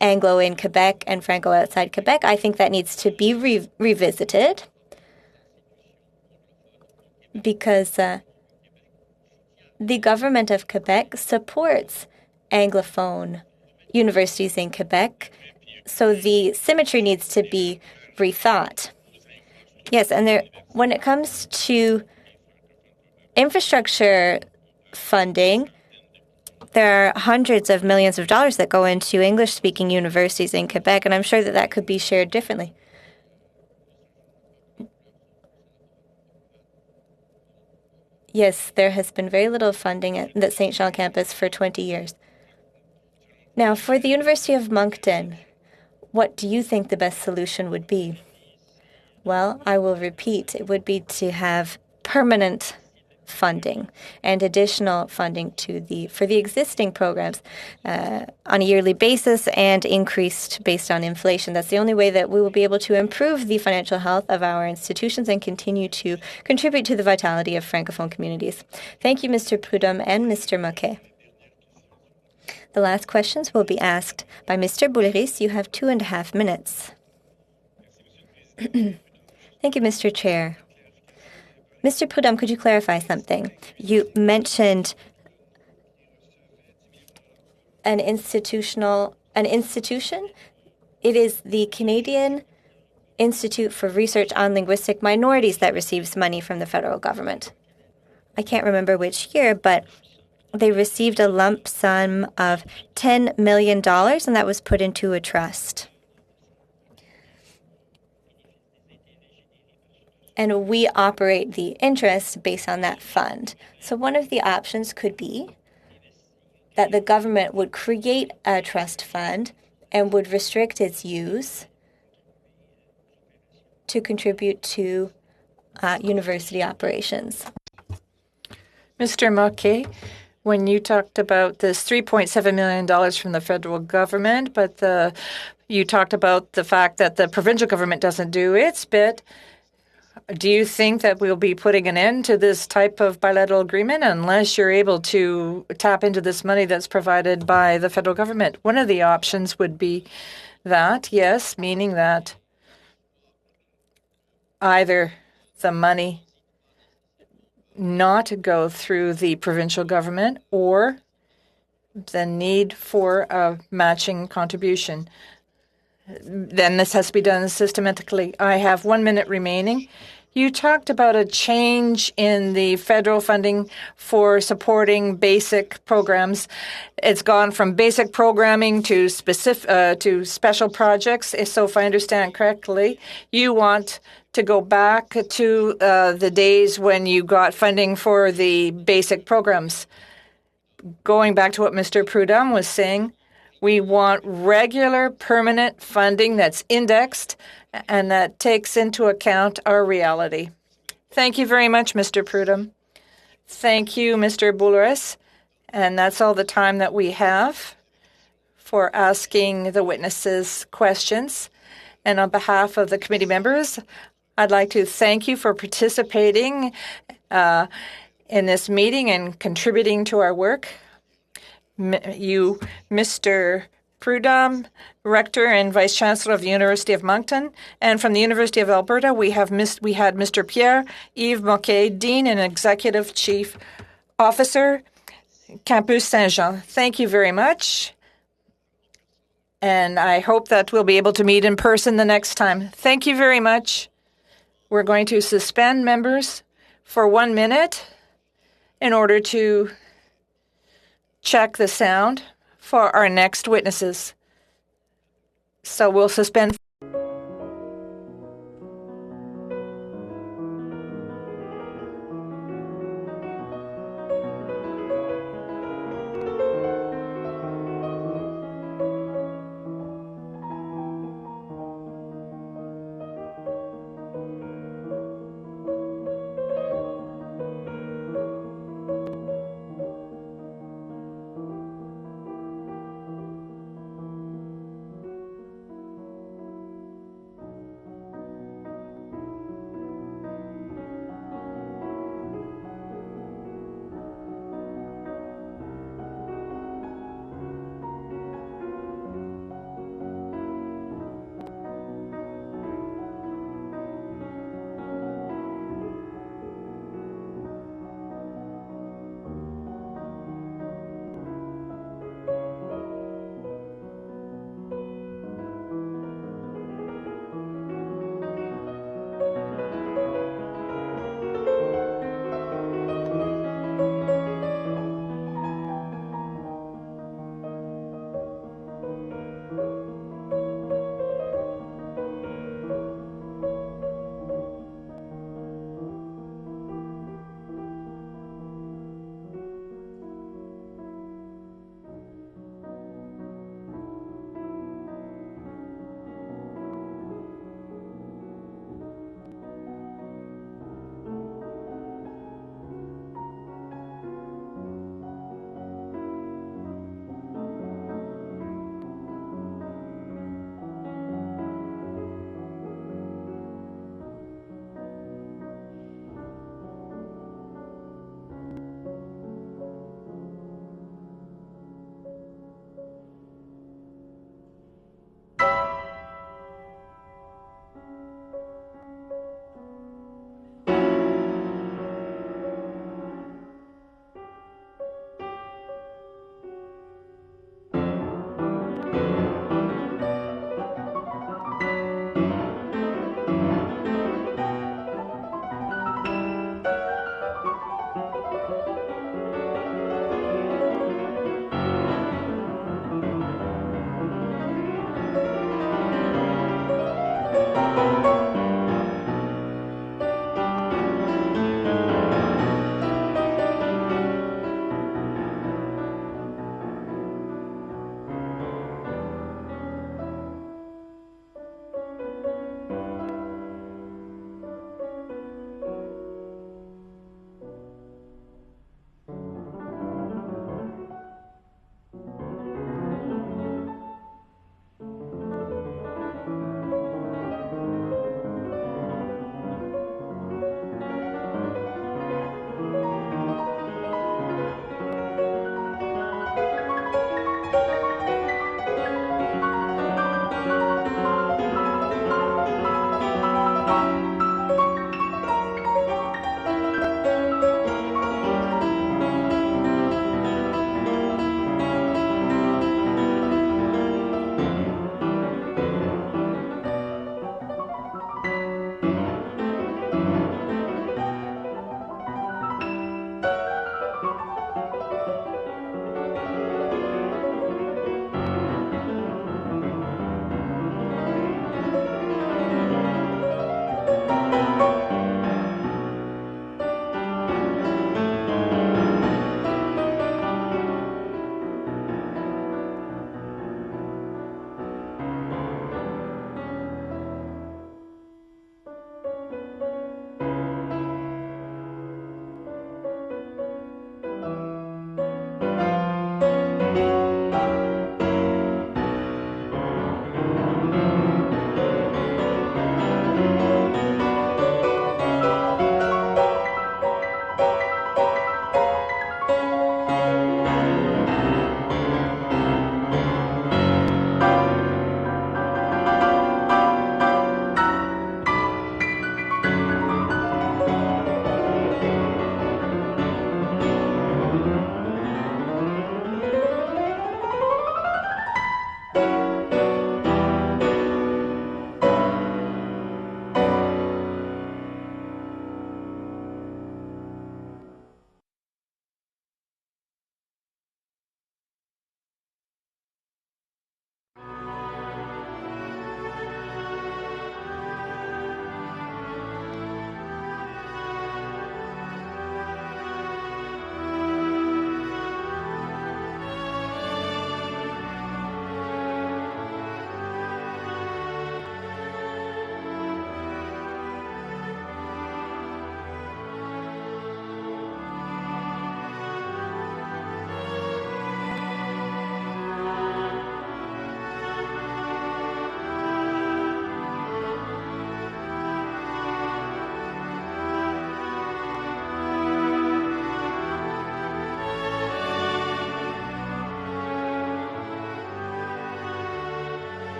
Anglo in Quebec and Franco outside Quebec. I think that needs to be revisited because the government of Quebec supports Anglophone universities in Quebec. So the symmetry needs to be rethought. Yes, and when it comes to infrastructure funding, there are hundreds of millions of dollars that go into English-speaking universities in Quebec, and I'm sure that could be shared differently. Yes, there has been very little funding at the St. Jean campus for 20 years. Now, for the University of Moncton, what do you think the best solution would be? Well, I will repeat. It would be to have permanent funding and additional funding for the existing programs on a yearly basis and increased based on inflation. That's the only way that we will be able to improve the financial health of our institutions and continue to contribute to the vitality of Francophone communities. Thank you, Mr. Prudhomme and Mr. Moquet. The last questions will be asked by Mr. Boulris. You have 2.5 minutes. Thank you, Mr. Chair. Mr. Prudhomme, could you clarify something? You mentioned an institution. It is the Canadian Institute for Research on Linguistic Minorities that receives money from the federal government. I can't remember which year, but they received a lump sum of $10 million, and that was put into a trust. And we operate the interest based on that fund. So one of the options could be that the government would create a trust fund and would restrict its use to contribute to university operations. Mr. Marquet, when you talked about this $3.7 million from the federal government, but you talked about the fact that the provincial government doesn't do its bit, do you think that we'll be putting an end to this type of bilateral agreement unless you're able to tap into this money that's provided by the federal government? One of the options would be that, yes, meaning that either the money not go through the provincial government or the need for a matching contribution. Then this has to be done systematically. I have 1 minute remaining. You talked about a change in the federal funding for supporting basic programs. It's gone from basic programming to special projects. So if I understand correctly, you want to go back to the days when you got funding for the basic programs. Going back to what Mr. Prudhomme was saying, we want regular, permanent funding that's indexed and that takes into account our reality. Thank you very much, Mr. Prudhomme. Thank you, Mr. Boulris. And that's all the time that we have for asking the witnesses questions. And on behalf of the committee members, I'd like to thank you for participating in this meeting and contributing to our work. You, Mr. Prudhomme, Rector and Vice Chancellor of the University of Moncton, and from the University of Alberta, we had Mr. Pierre-Yves Moquet, Dean and Executive Chief Officer, Campus Saint-Jean. Thank you very much, and I hope that we'll be able to meet in person the next time. Thank you very much. We're going to suspend members for 1 minute in order to check the sound for our next witnesses. So we'll suspend.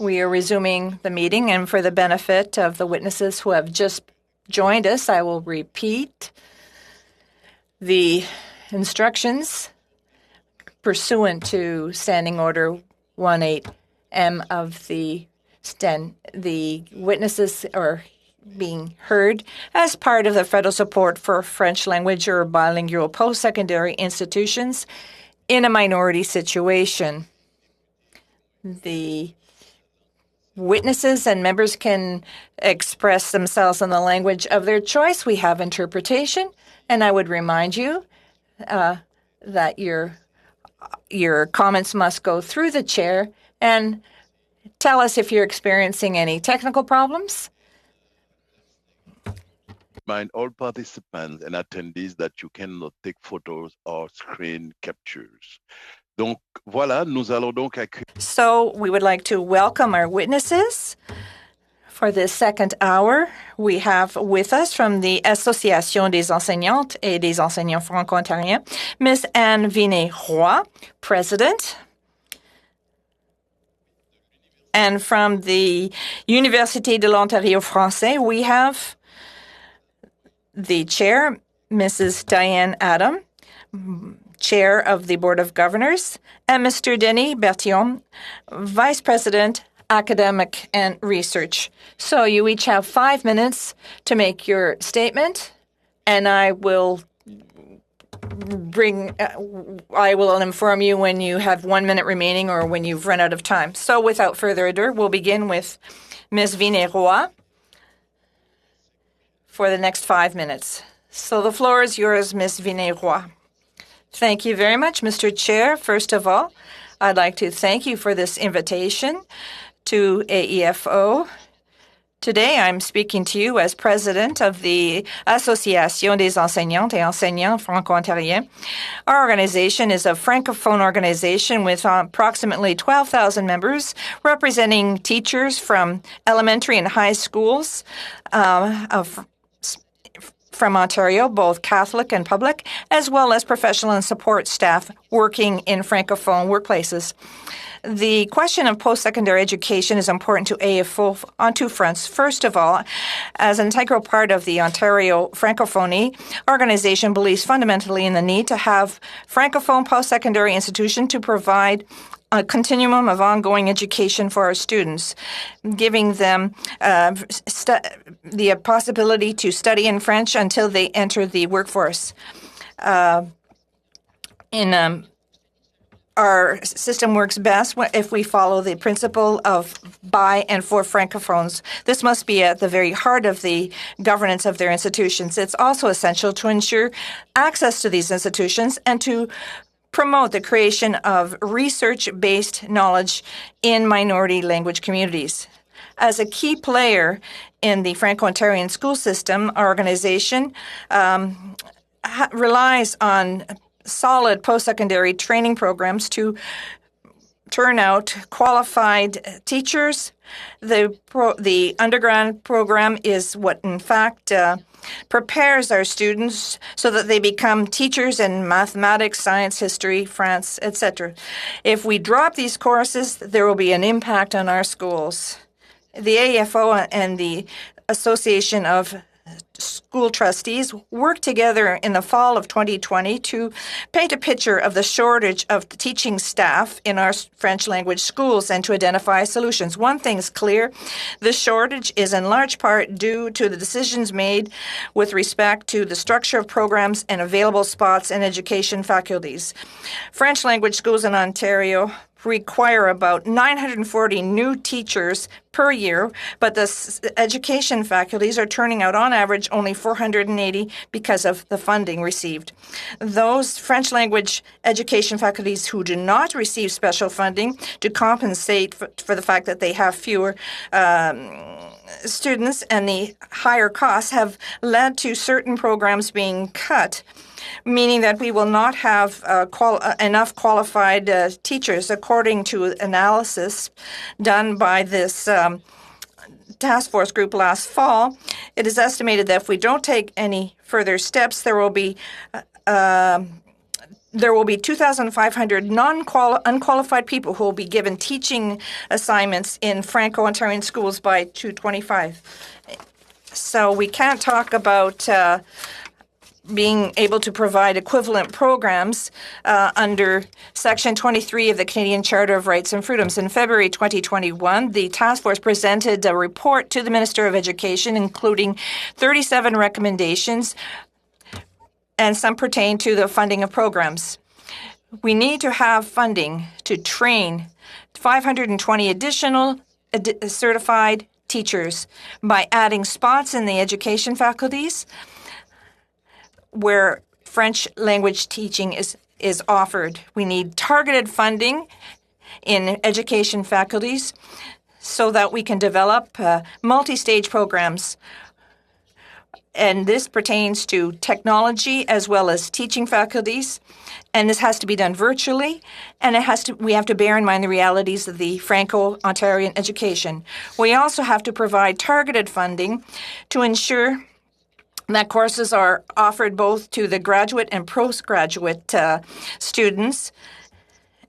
We are resuming the meeting, and for the benefit of the witnesses who have just joined us, I will repeat the instructions pursuant to Standing Order 18M of the witnesses are being heard as part of the federal support for French language or bilingual post-secondary institutions in a minority situation. The witnesses and members can express themselves in the language of their choice. We have interpretation, and I would remind you that your comments must go through the chair, and tell us if you're experiencing any technical problems. Remind all participants and attendees that you cannot take photos or screen captures. Donc voilà, nous allons donc accueillir. So we would like to welcome our witnesses for this second hour. We have with us from the Association des enseignantes et des enseignants franco-ontariens, Ms. Anne Vinet-Roy, President. And from the Université de l'Ontario français, we have the chair, Mrs. Diane Adam, chair of the Board of Governors, and Mr. Denis Bertillon, Vice President, Academic and Research. So you each have 5 minutes to make your statement, and I will inform you when you have 1 minute remaining or when you've run out of time. So without further ado, we'll begin with Ms. Vinet-Roy for the next 5 minutes. So the floor is yours, Ms. Vinet-Roy. Thank you very much, Mr. Chair. First of all, I'd like to thank you for this invitation to AEFO. Today, I'm speaking to you as president of the Association des enseignantes et enseignants franco-ontariens. Our organization is a francophone organization with approximately 12,000 members, representing teachers from elementary and high schools from Ontario, both Catholic and public, as well as professional and support staff working in francophone workplaces. The question of post-secondary education is important to AEFO on two fronts. First of all, as an integral part of the Ontario Francophonie organization believes fundamentally in the need to have francophone post-secondary institution to provide a continuum of ongoing education for our students, giving them the possibility to study in French until they enter the workforce. Our system works best if we follow the principle of by and for francophones. This must be at the very heart of the governance of their institutions. It's also essential to ensure access to these institutions and to promote the creation of research-based knowledge in minority language communities. As a key player in the Franco-Ontarian school system, our organization relies on solid post-secondary training programs to turn out qualified teachers. The undergrad program is what, in fact, prepares our students so that they become teachers in mathematics, science, history, France, etc. If we drop these courses, there will be an impact on our schools. The AEFO and the Association of School Trustees worked together in the fall of 2020 to paint a picture of the shortage of teaching staff in our French language schools and to identify solutions. One thing's clear, the shortage is in large part due to the decisions made with respect to the structure of programs and available spots in education faculties. French language schools in Ontario require about 940 new teachers per year, but the education faculties are turning out on average only 480 because of the funding received. Those French language education faculties who do not receive special funding to compensate for the fact that they have fewer students and the higher costs have led to certain programs being cut, meaning that we will not have enough qualified teachers. According to analysis done by this task force group last fall, it is estimated that if we don't take any further steps, there will be there will be 2,500 unqualified people who will be given teaching assignments in Franco-Ontarian schools by 2025. So we can't talk about being able to provide equivalent programs under Section 23 of the Canadian Charter of Rights and Freedoms. In February 2021, the task force presented a report to the Minister of Education, including 37 recommendations, and some pertain to the funding of programs. We need to have funding to train 520 additional certified teachers by adding spots in the education faculties where French language teaching is offered. We need targeted funding in education faculties so that we can develop multi-stage programs. And this pertains to technology as well as teaching faculties. And this has to be done virtually, and we have to bear in mind the realities of the Franco-Ontarian education. We also have to provide targeted funding to ensure that courses are offered both to the graduate and postgraduate students.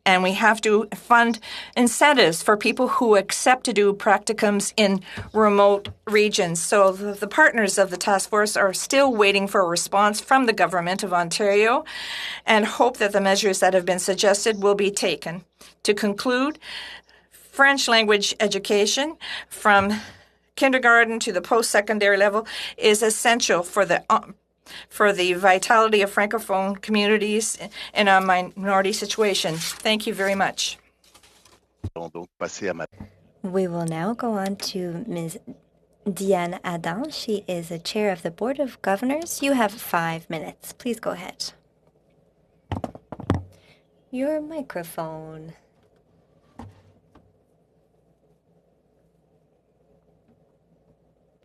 And we have to fund incentives for people who accept to do practicums in remote regions. So the partners of the task force are still waiting for a response from the Government of Ontario and hope that the measures that have been suggested will be taken. To conclude, French language education from kindergarten to the post-secondary level is essential for the vitality of Francophone communities in a minority situation. Thank you very much. We will now go on to Ms. Diane Adam. She is a chair of the Board of Governors. You have 5 minutes. Please go ahead. Your microphone.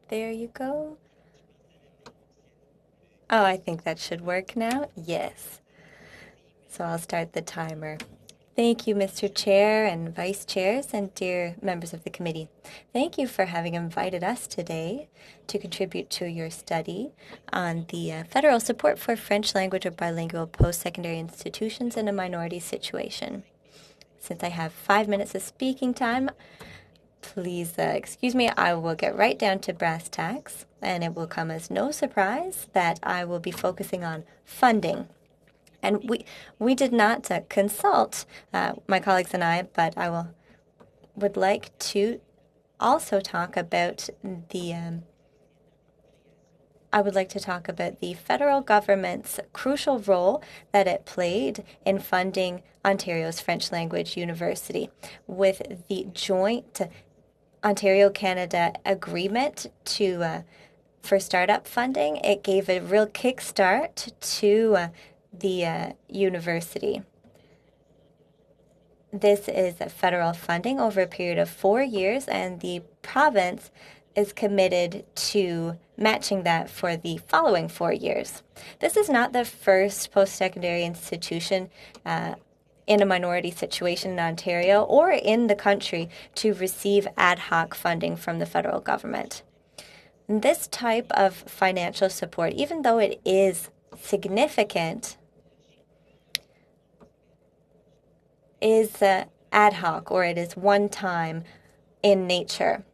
There you go. Oh, I think that should work now. Yes. So I'll start the timer. Thank you, Mr. Chair and Vice Chairs and dear members of the committee. Thank you for having invited us today to contribute to your study on the federal support for French language or bilingual post-secondary institutions in a minority situation. Since I have 5 minutes of speaking time, please excuse me, I will get right down to brass tacks, and it will come as no surprise that I will be focusing on funding. And we did not consult, my colleagues and I, but would like to also talk about the federal government's crucial role that it played in funding Ontario's French language university with the joint Ontario-Canada agreement for startup funding. It gave a real kickstart to the university. This is federal funding over a period of 4 years, and the province is committed to matching that for the following 4 years. This is not the first post-secondary institution in a minority situation in Ontario or in the country to receive ad hoc funding from the federal government. This type of financial support, even though it is significant, is ad hoc, or it is one time in nature.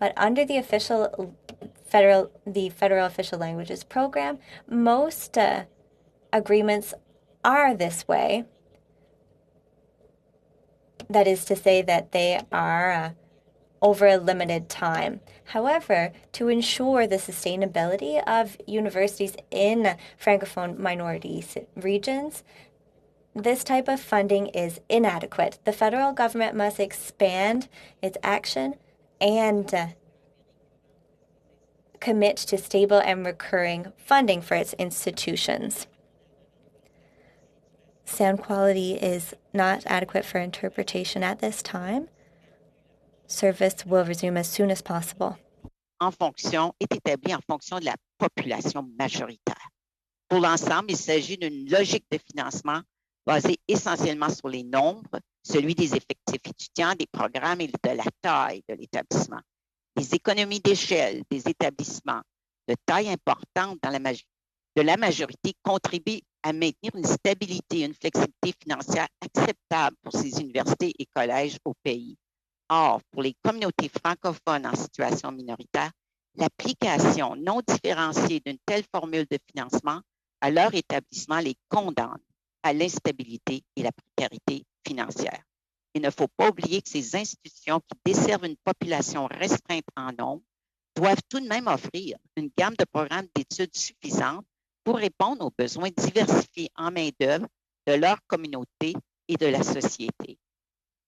But under the federal official languages program, most agreements are this way. That is to say that they are over a limited time. However, to ensure the sustainability of universities in Francophone minority regions, this type of funding is inadequate. The federal government must expand its action and commit to stable and recurring funding for its institutions. Sound quality is not adequate for interpretation at this time. Service will resume as soon as possible. Est établi en fonction de la population majoritaire. Pour l'ensemble, il s'agit d'une logique de financement basée essentiellement sur les nombres, celui des effectifs étudiants, des programmes et de la taille de l'établissement. Les économies d'échelle des établissements de taille importante de la majorité contribuent à maintenir une stabilité et une flexibilité financière acceptable pour ces universités et collèges au pays. Or, pour les communautés francophones en situation minoritaire, l'application non différenciée d'une telle formule de financement à leur établissement les condamne à l'instabilité et la précarité financière. Il ne faut pas oublier que ces institutions qui desservent une population restreinte en nombre doivent tout de même offrir une gamme de programmes d'études suffisante pour répondre aux besoins diversifiés en main-d'œuvre de leur communauté et de la société.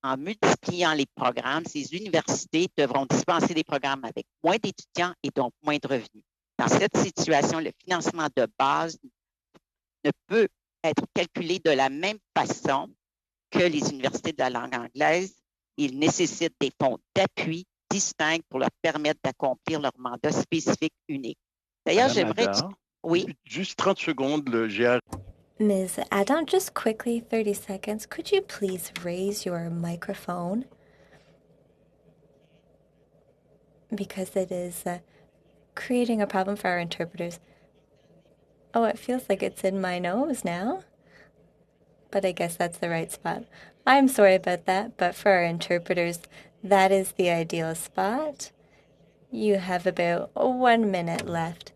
En multipliant les programmes, ces universités devront dispenser des programmes avec moins d'étudiants et donc moins de revenus. Dans cette situation, le financement de base ne peut être calculé de la même façon que les universités de la langue anglaise. Il nécessite des fonds d'appui distincts pour leur permettre d'accomplir leur mandat spécifique unique. D'ailleurs, j'aimerais... Oui? Juste 30 secondes, j'ai... Ms. Adam, just quickly, 30 seconds. Could you please raise your microphone? Because it is creating a problem for our interpreters. Oh, it feels like it's in my nose now. But I guess that's the right spot. I'm sorry about that, but for our interpreters, that is the ideal spot. You have about 1 minute left.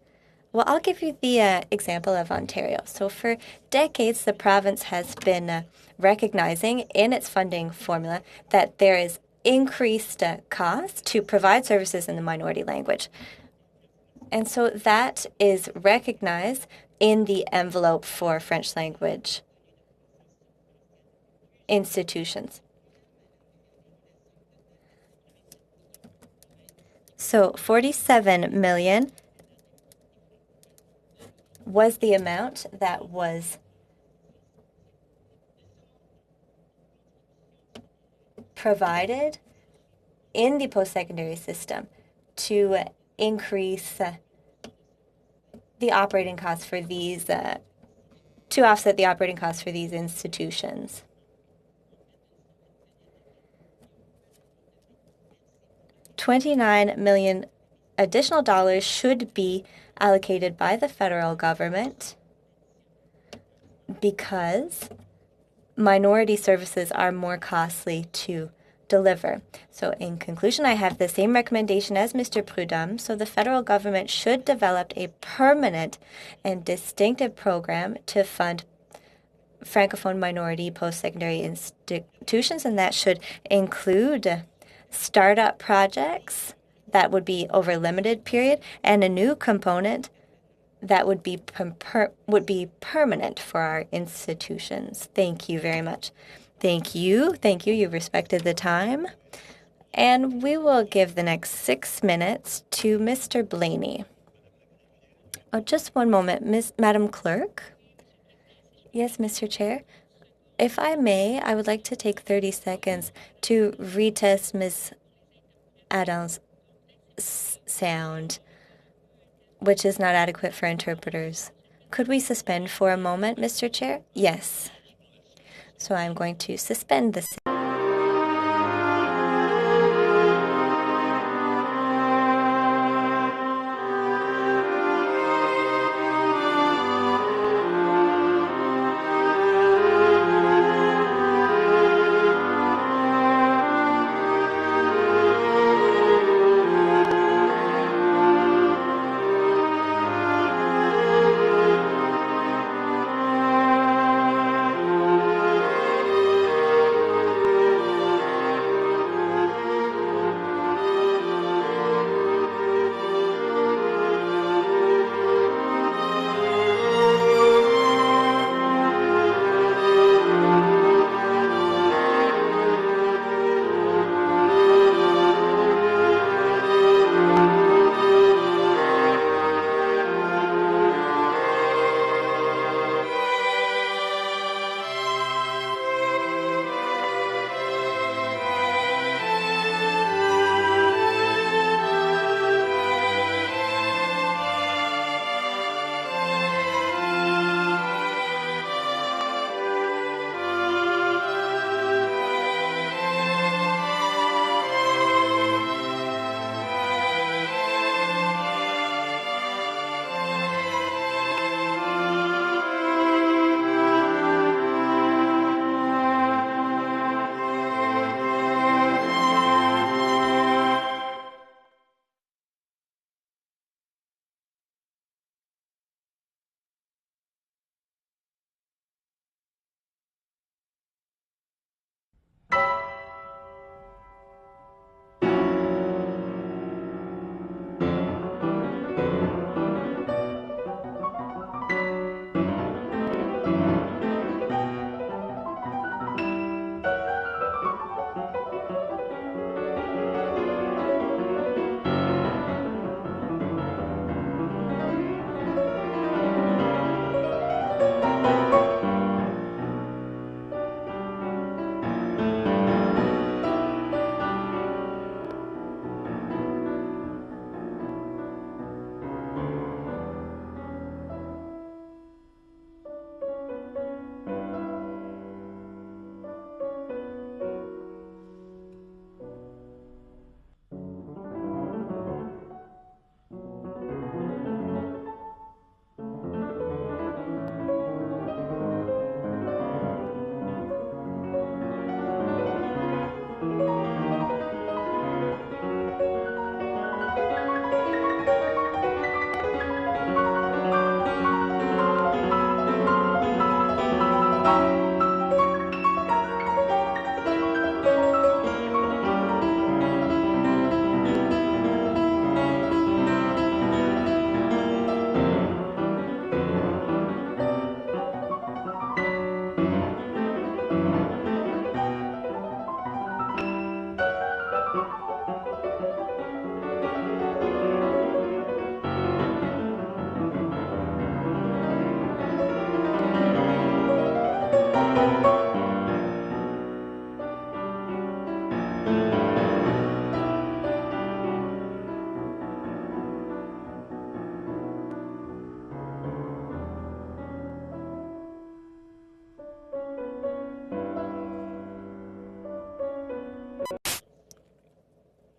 Well, I'll give you the example of Ontario. So for decades, the province has been recognizing in its funding formula that there is increased cost to provide services in the minority language. And so that is recognized in the envelope for French language institutions. So 47 million was the amount that was provided in the post-secondary system to increase the operating costs for these, to offset the operating costs for these institutions. $29 million additional dollars should be allocated by the federal government because minority services are more costly to deliver. So in conclusion, I have the same recommendation as Mr. Prudhomme. So the federal government should develop a permanent and distinctive program to fund Francophone minority post-secondary institutions, and that should include startup projects that would be over a limited period, and a new component that would be permanent for our institutions. Thank you very much. Thank you. Thank you. You've respected the time. And we will give the next 6 minutes to Mr. Blaney. Oh, just one moment, Madam Clerk. Yes, Mr. Chair. If I may, I would like to take 30 seconds to retest Ms. Adam's sound, which is not adequate for interpreters. Could we suspend for a moment, Mr. Chair? Yes. So I'm going to suspend the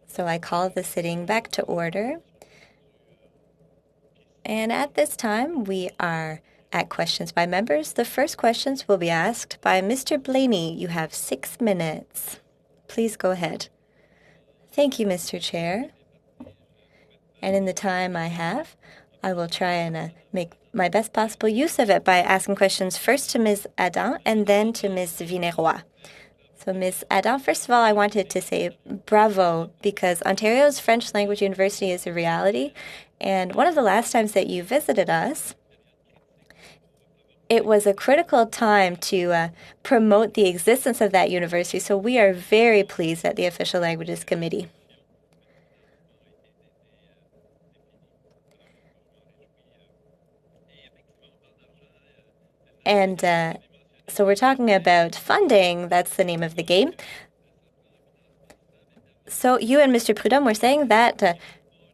So I call the sitting back to order. And at this time, we are at questions by members. The first questions will be asked by Mr. Blaney. You have 6 minutes. Please go ahead. Thank you, Mr. Chair. And in the time I have, I will try and make my best possible use of it by asking questions first to Ms. Adam and then to Ms. Vineroy. So, Ms. Adam, first of all, I wanted to say bravo, because Ontario's French language university is a reality. And one of the last times that you visited us, it was a critical time to promote the existence of that university. So we are very pleased at the Official Languages Committee. And so we're talking about funding. That's the name of the game. So you and Mr. Prudhomme were saying that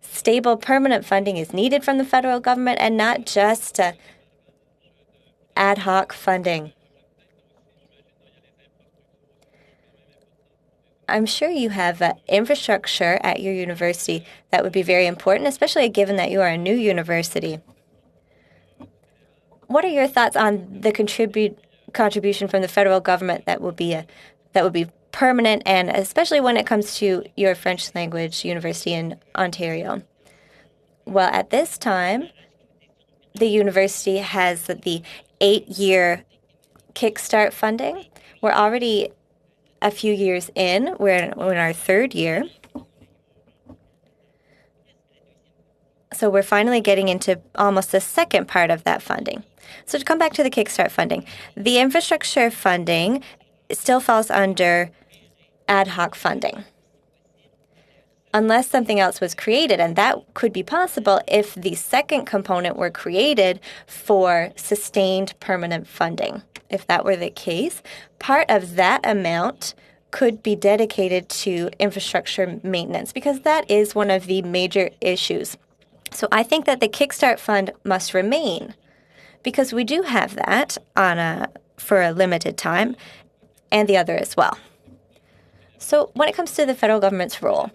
stable, permanent funding is needed from the federal government and not just ad hoc funding. I'm sure you have infrastructure at your university that would be very important, especially given that you are a new university. What are your thoughts on the contribution from the federal government that would be permanent, and especially when it comes to your French language university in Ontario? Well, at this time, the university has the 8-year kickstart funding. We're already a few years in. We're in our 3rd year. So we're finally getting into almost the second part of that funding. So to come back to the kickstart funding, the infrastructure funding still falls under ad hoc funding, unless something else was created, and that could be possible if the second component were created for sustained permanent funding. If that were the case, part of that amount could be dedicated to infrastructure maintenance, because that is one of the major issues. So I think that the Kickstart Fund must remain, because we do have that for a limited time, and the other as well. So when it comes to the federal government's role,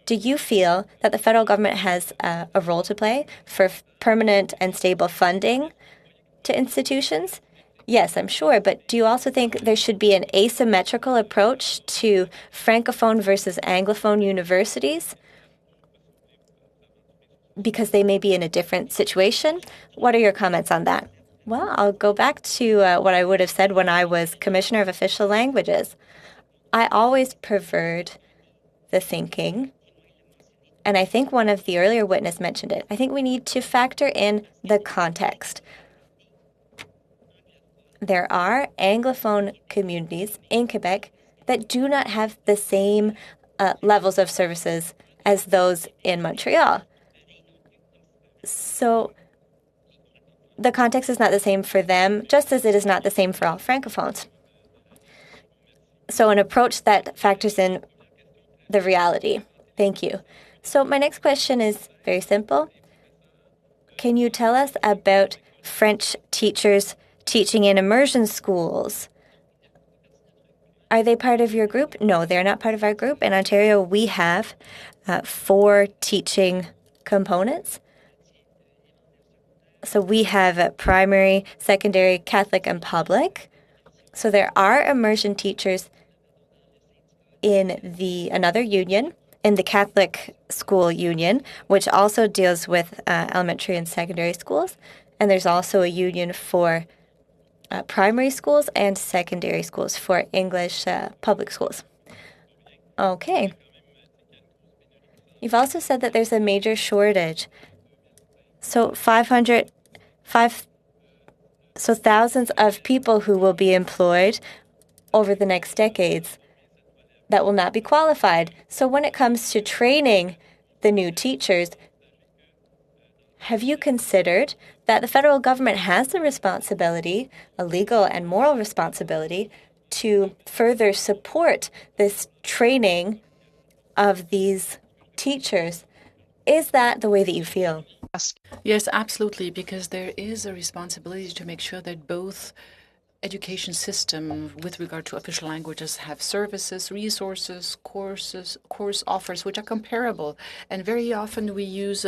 do you feel that the federal government has a role to play for permanent and stable funding to institutions? Yes, I'm sure, but do you also think there should be an asymmetrical approach to Francophone versus Anglophone universities, because they may be in a different situation? What are your comments on that? Well, I'll go back to what I would have said when I was Commissioner of Official Languages. I always preferred the thinking, and I think one of the earlier witnesses mentioned it. I think we need to factor in the context. There are Anglophone communities in Quebec that do not have the same levels of services as those in Montreal. So the context is not the same for them, just as it is not the same for all Francophones. So an approach that factors in the reality. Thank you. So my next question is very simple. Can you tell us about French teachers teaching in immersion schools? Are they part of your group? No, they're not part of our group. In Ontario, we have 4 teaching components. So we have primary, secondary, Catholic, and public. So there are immersion teachers in another union, in the Catholic School Union, which also deals with elementary and secondary schools. And there's also a union for primary schools and secondary schools for English public schools. Okay. You've also said that there's a major shortage. So thousands of people who will be employed over the next decades that will not be qualified. So when it comes to training the new teachers, have you considered that the federal government has the responsibility, a legal and moral responsibility, to further support this training of these teachers? Is that the way that you feel? Yes, absolutely, because there is a responsibility to make sure that both education system with regard to official languages have services, resources, course offers which are comparable. And very often we use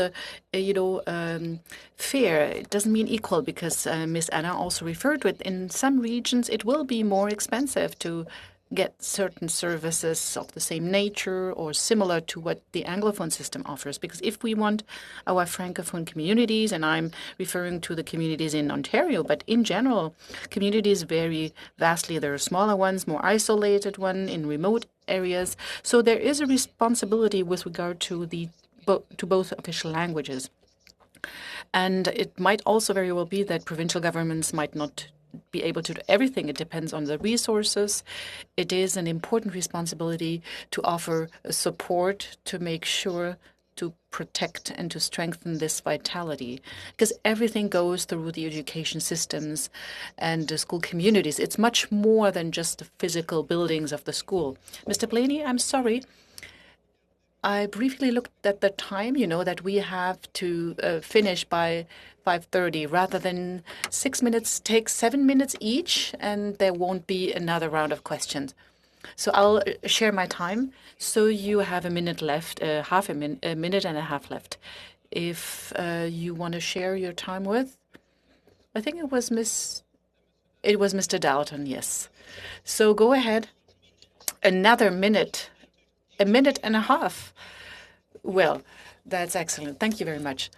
fair. It doesn't mean equal, because Ms. Anna also referred to it. In some regions, it will be more expensive to get certain services of the same nature or similar to what the Anglophone system offers. Because if we want our Francophone communities, and I'm referring to the communities in Ontario, but in general, communities vary vastly. There are smaller ones, more isolated ones in remote areas. So there is a responsibility with regard to both official languages. And it might also very well be that provincial governments might not be able to do everything. It depends on the resources. It is an important responsibility to offer support to make sure to protect and to strengthen this vitality, because everything goes through the education systems and the school communities. It's much more than just the physical buildings of the school. Mr. Blaney, I'm sorry. I briefly looked at the time, that we have to finish by 5:30. Rather than 6 minutes, take 7 minutes each, and there won't be another round of questions. So I'll share my time. So you have a minute left, a minute and a half left. If you want to share your time with, I think it was Mr. Dalton, yes. So go ahead. Another minute. A minute and a half. Well, that's excellent. Thank you very much.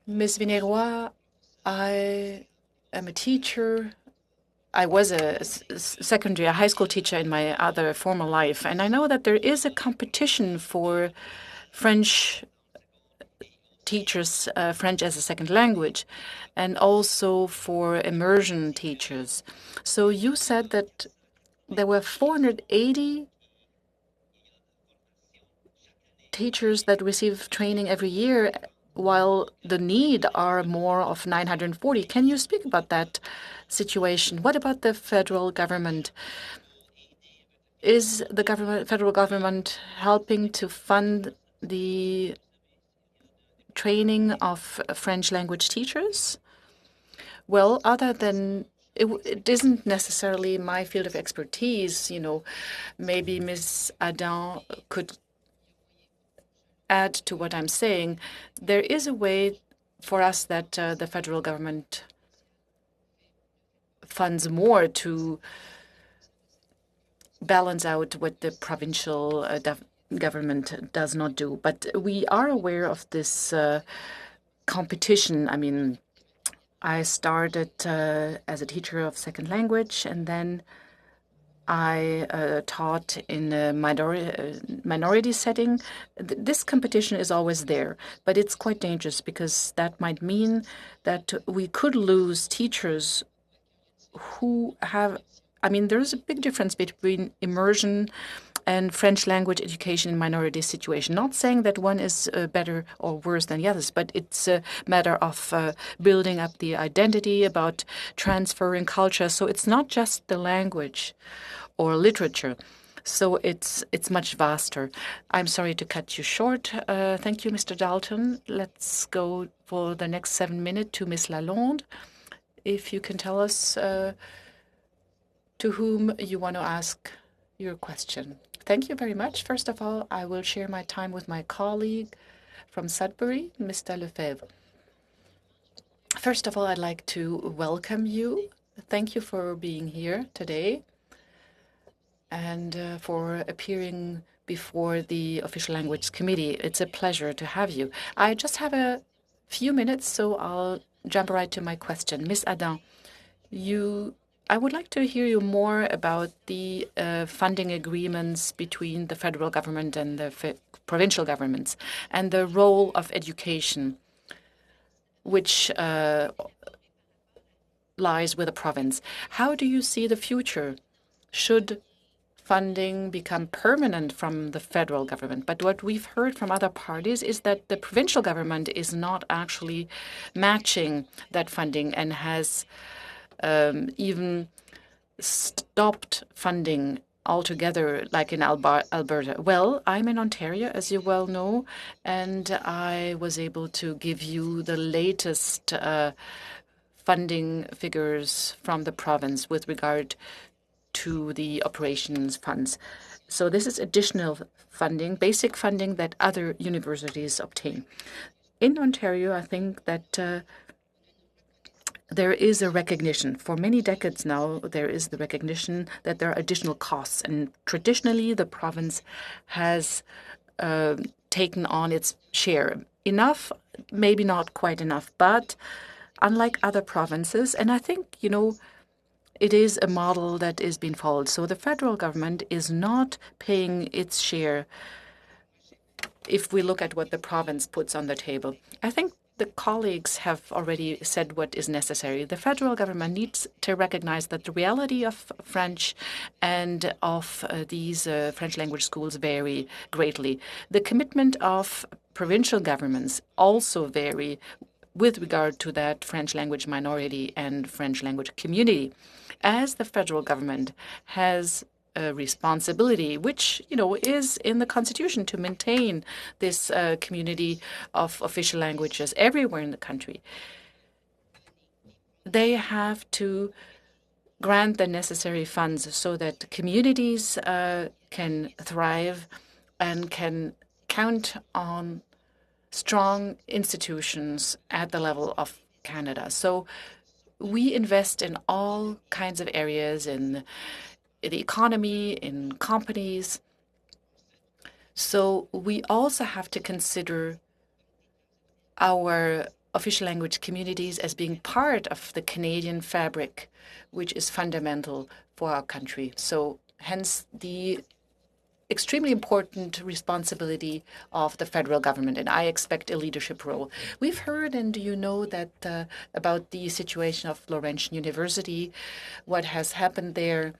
Ms. Vineroy, I am a teacher. I was a high school teacher in my other former life, and I know that there is a competition for French teachers, French as a second language, and also for immersion teachers. So you said that there were 480 teachers that receive training every year, while the need are more of 940. Can you speak about that situation? What about the federal government? Is the federal government helping to fund the training of French language teachers? Well, other than it isn't necessarily my field of expertise, maybe Ms. Adam could add to what I'm saying. There is a way for us that the federal government funds more to balance out what the provincial government does not do. But we are aware of this competition. I mean, I started as a teacher of second language, and then I taught in a minority setting. This competition is always there, but it's quite dangerous, because that might mean that we could lose teachers who have, there's a big difference between immersion and French language education in minority situation. Not saying that one is better or worse than the others, but it's a matter of building up the identity, about transferring culture. So it's not just the language or literature. So it's much vaster. I'm sorry to cut you short. Thank you, Mr. Dalton. Let's go for the next 7 minutes to Ms. Lalonde. If you can tell us to whom you want to ask your question. Thank you very much. First of all, I will share my time with my colleague from Sudbury, Mr. Lefebvre. First of all, I'd like to welcome you. Thank you for being here today and for appearing before the Official Language Committee. It's a pleasure to have you. I just have a few minutes, so I'll jump right to my question. Ms. Adam, I would like to hear you more about the funding agreements between the federal government and the provincial governments and the role of education, which lies with the province. How do you see the future? Should funding become permanent from the federal government. But what we've heard from other parties is that the provincial government is not actually matching that funding and has even stopped funding altogether, like in Alberta. Well, I'm in Ontario, as you well know, and I was able to give you the latest funding figures from the province with regard to the operations funds. So this is additional funding, basic funding that other universities obtain. In Ontario, I think that there is a recognition. For many decades now, there is the recognition that there are additional costs. And traditionally, the province has taken on its share. Enough, maybe not quite enough, but unlike other provinces, and I think, it is a model that is being followed. So the federal government is not paying its share if we look at what the province puts on the table. I think the colleagues have already said what is necessary. The federal government needs to recognize that the reality of French and of these French language schools vary greatly. The commitment of provincial governments also vary with regard to that French language minority and French language community. As the federal government has a responsibility, which, is in the Constitution, to maintain this community of official languages everywhere in the country, they have to grant the necessary funds so that communities can thrive and can count on strong institutions at the level of Canada. So we invest in all kinds of areas, in the economy, in companies. So we also have to consider our official language communities as being part of the Canadian fabric, which is fundamental for our country. So hence the extremely important responsibility of the federal government, and I expect a leadership role. We've heard, and you know, that about the situation of Laurentian University, what has happened there.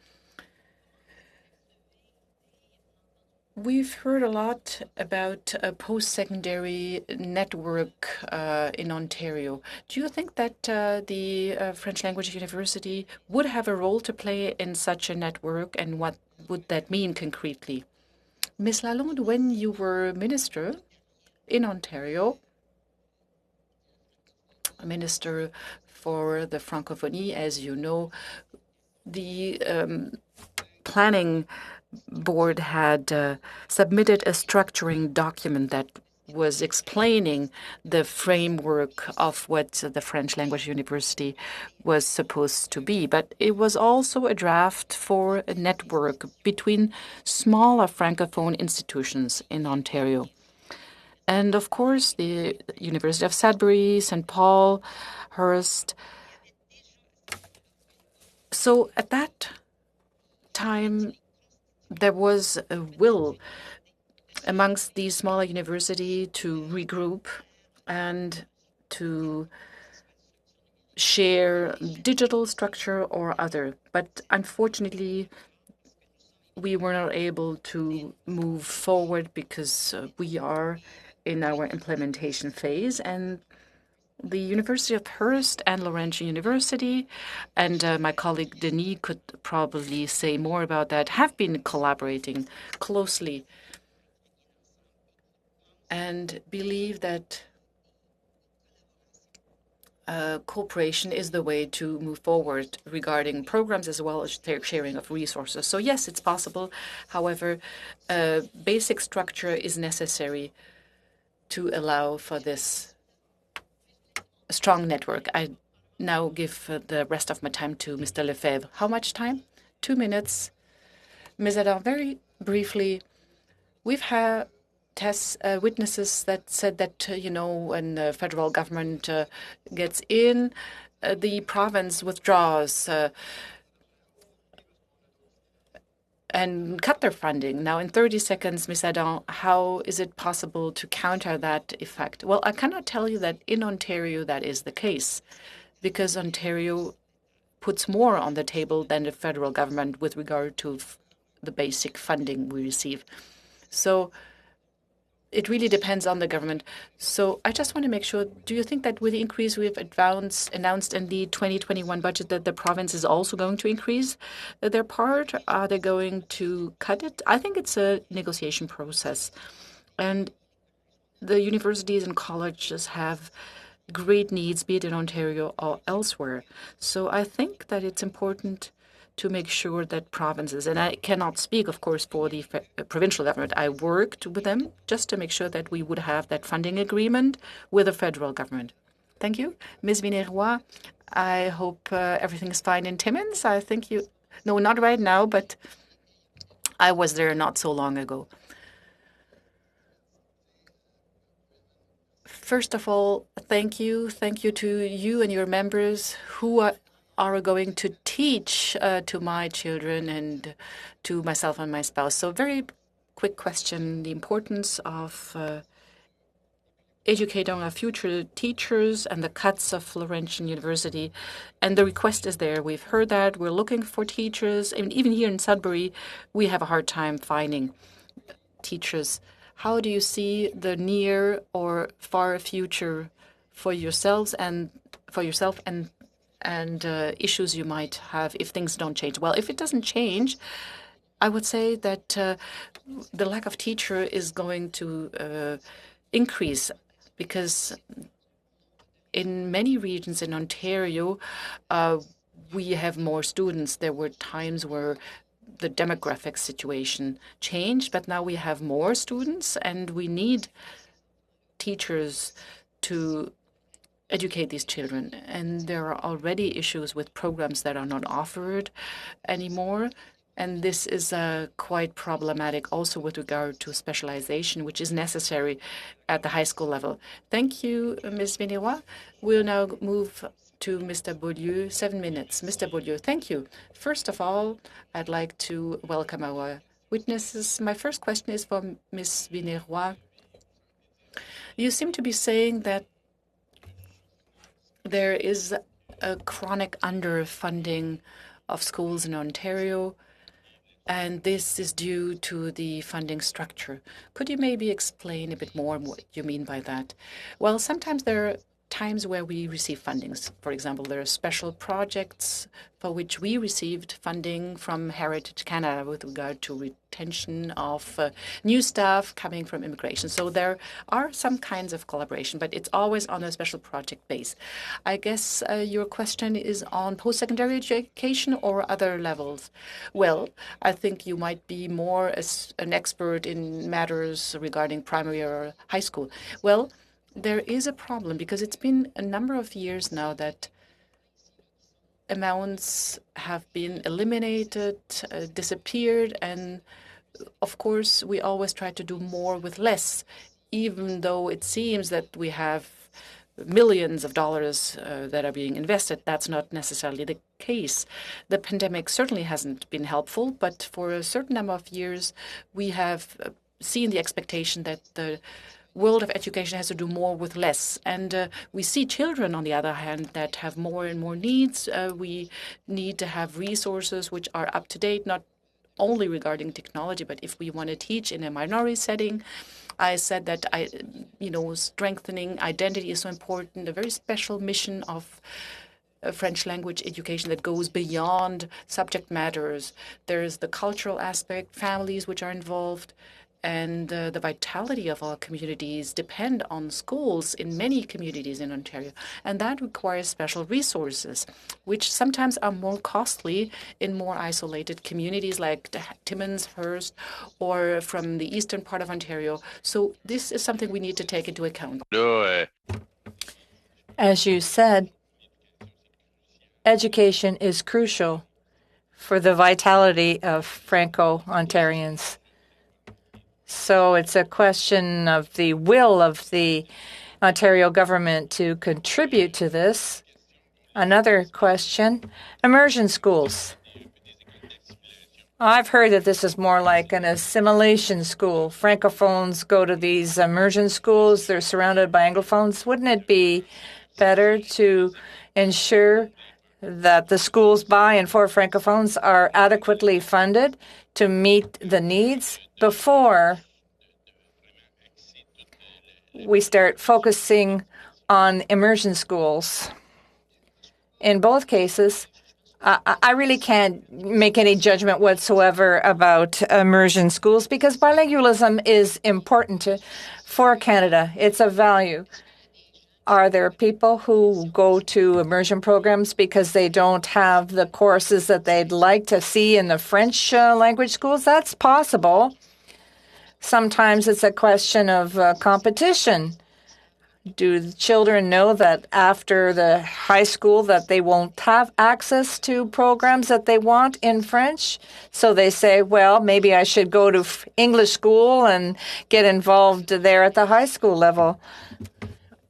We've heard a lot about a post-secondary network in Ontario. Do you think that the French Language University would have a role to play in such a network, and what would that mean concretely? Ms. Lalonde, when you were minister in Ontario, a minister for the Francophonie, as you know, the planning board had submitted a structuring document that was explaining the framework of what the French Language University was supposed to be. But it was also a draft for a network between smaller Francophone institutions in Ontario. And of course, the University of Sudbury, St. Paul, Hearst. So at that time, there was a will amongst these smaller universities to regroup and to share digital structure or other. But unfortunately, we were not able to move forward because we are in our implementation phase, and the University of Hearst and Laurentian University, and my colleague Denis could probably say more about that, have been collaborating closely and believe that cooperation is the way to move forward regarding programs as well as their sharing of resources. So yes, it's possible. However, basic structure is necessary to allow for this strong network. I now give the rest of my time to Mr. Lefebvre. How much time? 2 minutes. Ms. Adam, very briefly, we've had witnesses that said that, when the federal government gets in, the province withdraws and cut their funding. Now, in 30 seconds, Ms. Adam, how is it possible to counter that effect? Well, I cannot tell you that in Ontario that is the case, because Ontario puts more on the table than the federal government with regard to the basic funding we receive. So it really depends on the government. So I just want to make sure, do you think that with the increase we've announced in the 2021 budget that the province is also going to increase their part? Are they going to cut it? I think it's a negotiation process. And the universities and colleges have great needs, be it in Ontario or elsewhere. So I think that it's important to make sure that provinces, and I cannot speak, of course, for the provincial government. I worked with them just to make sure that we would have that funding agreement with the federal government. Thank you. Ms. Viner-Roy, I hope everything is fine in Timmins. I think you, no, not right now, but I was there not so long ago. First of all, thank you. Thank you to you and your members who are going to teach to my children and to myself and my spouse. So very quick question, the importance of educating our future teachers and the cuts of Laurentian University. And the request is there. We've heard that. We're looking for teachers. And even here in Sudbury, we have a hard time finding teachers. How do you see the near or far future for yourselves and issues you might have if things don't change? Well, if it doesn't change, I would say that the lack of teacher is going to increase because in many regions in Ontario, we have more students. There were times where the demographic situation changed, but now we have more students and we need teachers to educate these children. And there are already issues with programs that are not offered anymore. And this is quite problematic also with regard to specialization, which is necessary at the high school level. Thank you, Ms. Viner-Roy. We'll now move to Mr. Beaulieu, 7 minutes. Mr. Beaulieu, thank you. First of all, I'd like to welcome our witnesses. My first question is for Ms. Viner-Roy. You seem to be saying that there is a chronic underfunding of schools in Ontario, and this is due to the funding structure. Could you maybe explain a bit more what you mean by that? Well, sometimes there are times where we receive fundings. For example, there are special projects for which we received funding from Heritage Canada with regard to retention of new staff coming from immigration. So there are some kinds of collaboration, but it's always on a special project base. I guess your question is on post-secondary education or other levels. Well, I think you might be more as an expert in matters regarding primary or high school. Well, there is a problem because it's been a number of years now that amounts have been eliminated, disappeared, and of course we always try to do more with less, even though it seems that we have millions of dollars that are being invested. That's not necessarily the case. The pandemic certainly hasn't been helpful, but for a certain number of years we have seen the expectation that the world of education has to do more with less. And we see children, on the other hand, that have more and more needs. We need to have resources which are up to date, not only regarding technology, but if we want to teach in a minority setting. I said that strengthening identity is so important, a very special mission of French language education that goes beyond subject matters. There's the cultural aspect, families which are involved, and the vitality of our communities depend on schools in many communities in Ontario. And that requires special resources, which sometimes are more costly in more isolated communities like Timmins, Hearst, or from the eastern part of Ontario. So this is something we need to take into account. As you said, education is crucial for the vitality of Franco-Ontarians. So it's a question of the will of the Ontario government to contribute to this. Another question, immersion schools. I've heard that this is more like an assimilation school. Francophones go to these immersion schools. They're surrounded by Anglophones. Wouldn't it be better to ensure that the schools by and for Francophones are adequately funded to meet the needs before we start focusing on immersion schools. In both cases, I really can't make any judgment whatsoever about immersion schools because bilingualism is important for Canada. It's a value. Are there people who go to immersion programs because they don't have the courses that they'd like to see in the French language schools? That's possible. Sometimes it's a question of competition. Do the children know that after the high school that they won't have access to programs that they want in French? So they say, well, maybe I should go to English school and get involved there at the high school level.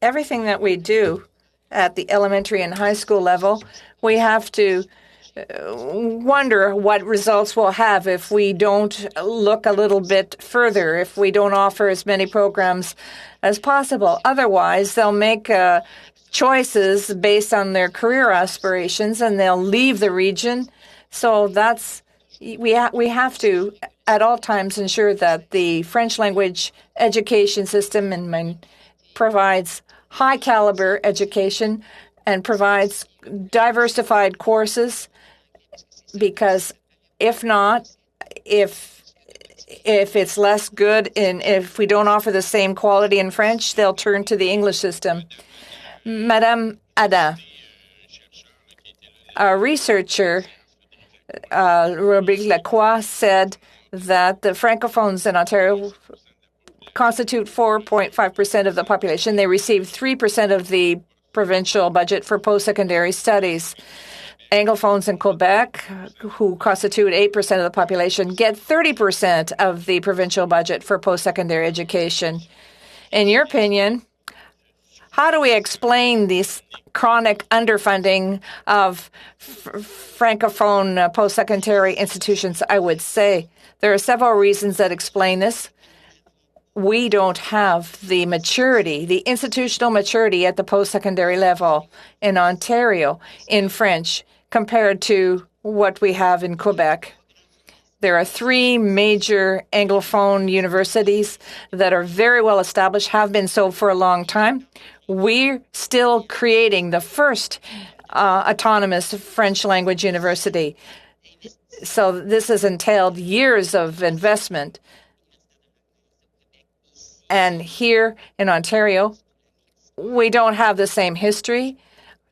Everything that we do at the elementary and high school level, we have to wonder what results we'll have if we don't look a little bit further, if we don't offer as many programs as possible. Otherwise, they'll make choices based on their career aspirations and they'll leave the region. So we have to at all times ensure that the French language education system provides high caliber education and provides diversified courses, because if not, if it's less good and if we don't offer the same quality in French, they'll turn to the English system. Madame Ada, a researcher, Rubrique Lacroix, said that the Francophones in Ontario constitute 4.5% of the population. They receive 3% of the provincial budget for post-secondary studies. Anglophones in Quebec, who constitute 8% of the population, get 30% of the provincial budget for post-secondary education. In your opinion, how do we explain this chronic underfunding of Francophone post-secondary institutions? I would say there are several reasons that explain this. We don't have the maturity, the institutional maturity at the post-secondary level in Ontario in French compared to what we have in Quebec. There are 3 major Anglophone universities that are very well established, have been so for a long time. We're still creating the first autonomous French language university. So this has entailed years of investment. And here in Ontario, we don't have the same history,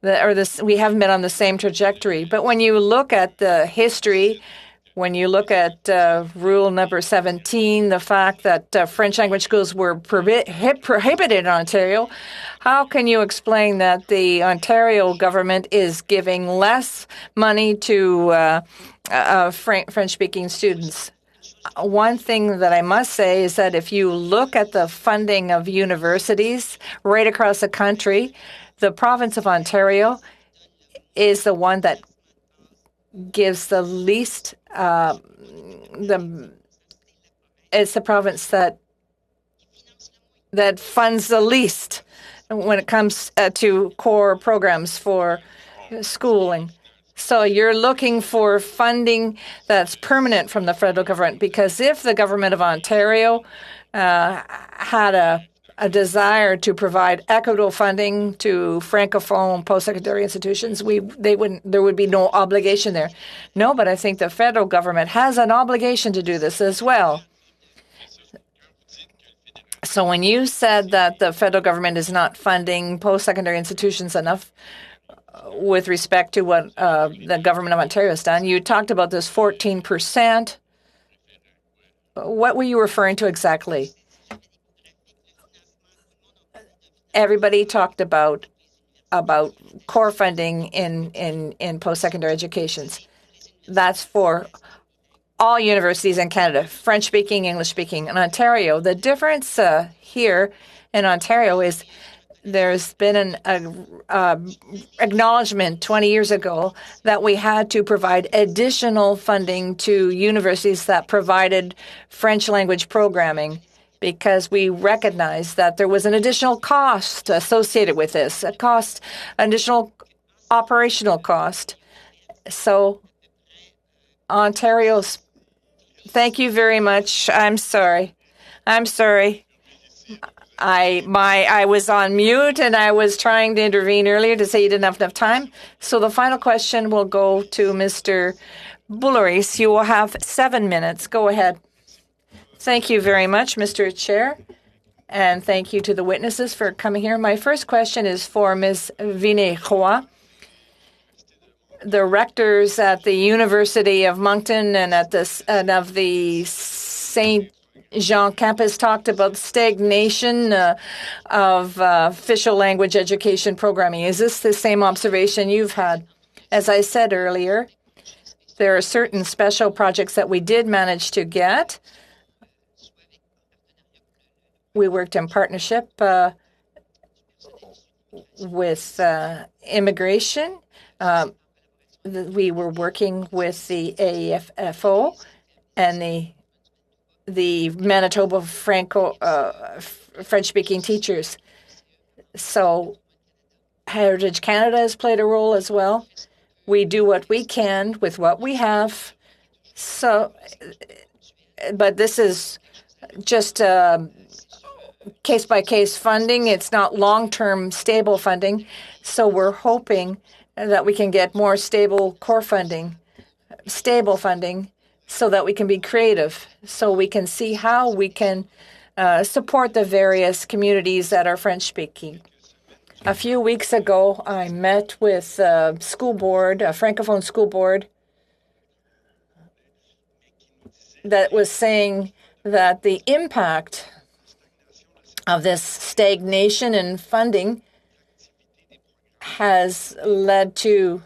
we haven't been on the same trajectory. But when you look at the history, when you look at Rule number 17, the fact that French language schools were prohibited in Ontario, how can you explain that the Ontario government is giving less money to French-speaking students? One thing that I must say is that if you look at the funding of universities right across the country, the province of Ontario is the one that gives the least. It's the province that funds the least when it comes to core programs for schooling. So you're looking for funding that's permanent from the federal government, because if the government of Ontario had a desire to provide equitable funding to Francophone post-secondary institutions, there would be no obligation there. No, but I think the federal government has an obligation to do this as well. So when you said that the federal government is not funding post-secondary institutions enough, with respect to what the government of Ontario has done, you talked about this 14%. What were you referring to exactly? Everybody talked about core funding in post-secondary educations. That's for all universities in Canada, French-speaking, English-speaking. In Ontario, the difference here in Ontario is there's been an acknowledgement 20 years ago that we had to provide additional funding to universities that provided French language programming, because we recognized that there was an additional cost associated with this, additional operational cost. So Ontario's, thank you very much. I'm sorry. I was on mute and I was trying to intervene earlier to say you didn't have enough time. So the final question will go to Mr. Boulris. You will have 7 minutes. Go ahead. Thank you very much, Mr. Chair. And thank you to the witnesses for coming here. My first question is for Ms. Vinay-Roy. The rectors at the University of Moncton and at of the St. Jean campus talked about stagnation of official language education programming. Is this the same observation you've had? As I said earlier, there are certain special projects that we did manage to get. We worked in partnership with immigration. We were working with the AFO and the Manitoba French-speaking teachers. So Heritage Canada has played a role as well. We do what we can with what we have. So, but this is just case-by-case funding. It's not long-term stable funding. So we're hoping that we can get more stable core funding, stable funding, so that we can be creative, so we can see how we can support the various communities that are French-speaking. A few weeks ago, I met with a school board, a Francophone school board, that was saying that the impact of this stagnation in funding has led to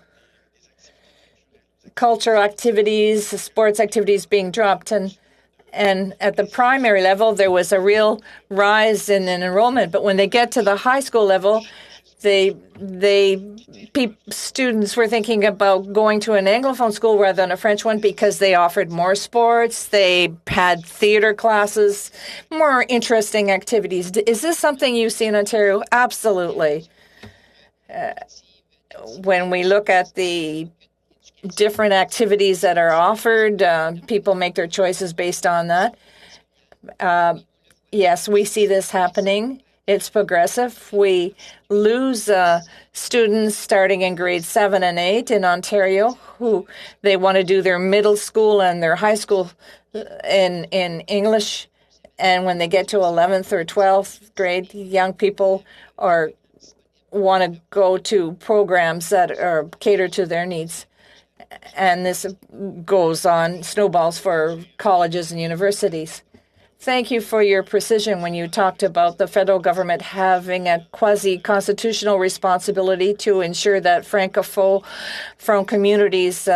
cultural activities, sports activities being dropped. And at the primary level, there was a real rise in enrollment. But when they get to the high school level, students were thinking about going to an Anglophone school rather than a French one because they offered more sports, they had theater classes, more interesting activities. Is this something you see in Ontario? Absolutely. When we look at the different activities that are offered, people make their choices based on that. Yes, we see this happening. It's progressive. We lose students starting in grade 7 and 8 in Ontario who they want to do their middle school and their high school in English. And when they get to 11th or 12th grade, young people want to go to programs that are catered to their needs. And this goes on, snowballs for colleges and universities. Thank you for your precision when you talked about the federal government having a quasi-constitutional responsibility to ensure that Francophone communities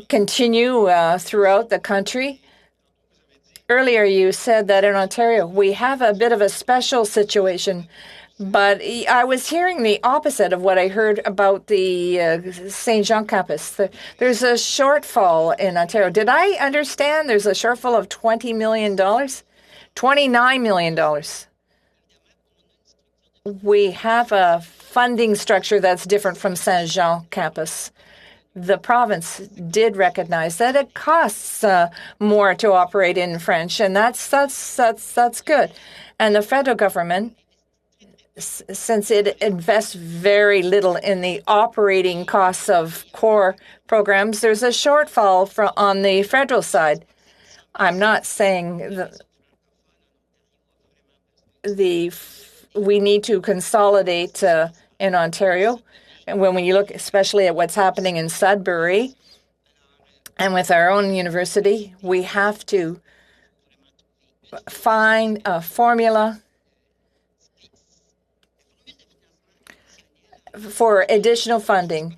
continue throughout the country. Earlier, you said that in Ontario, we have a bit of a special situation, but I was hearing the opposite of what I heard about the St. Jean campus. There's a shortfall in Ontario. Did I understand there's a shortfall of $20 million? $29 million. We have a funding structure that's different from St. Jean campus. The province did recognize that it costs more to operate in French, and that's good. And the federal government, since it invests very little in the operating costs of core programs, there's a shortfall on the federal side. I'm not saying that we need to consolidate in Ontario. And when you look especially at what's happening in Sudbury and with our own university, we have to find a formula for additional funding.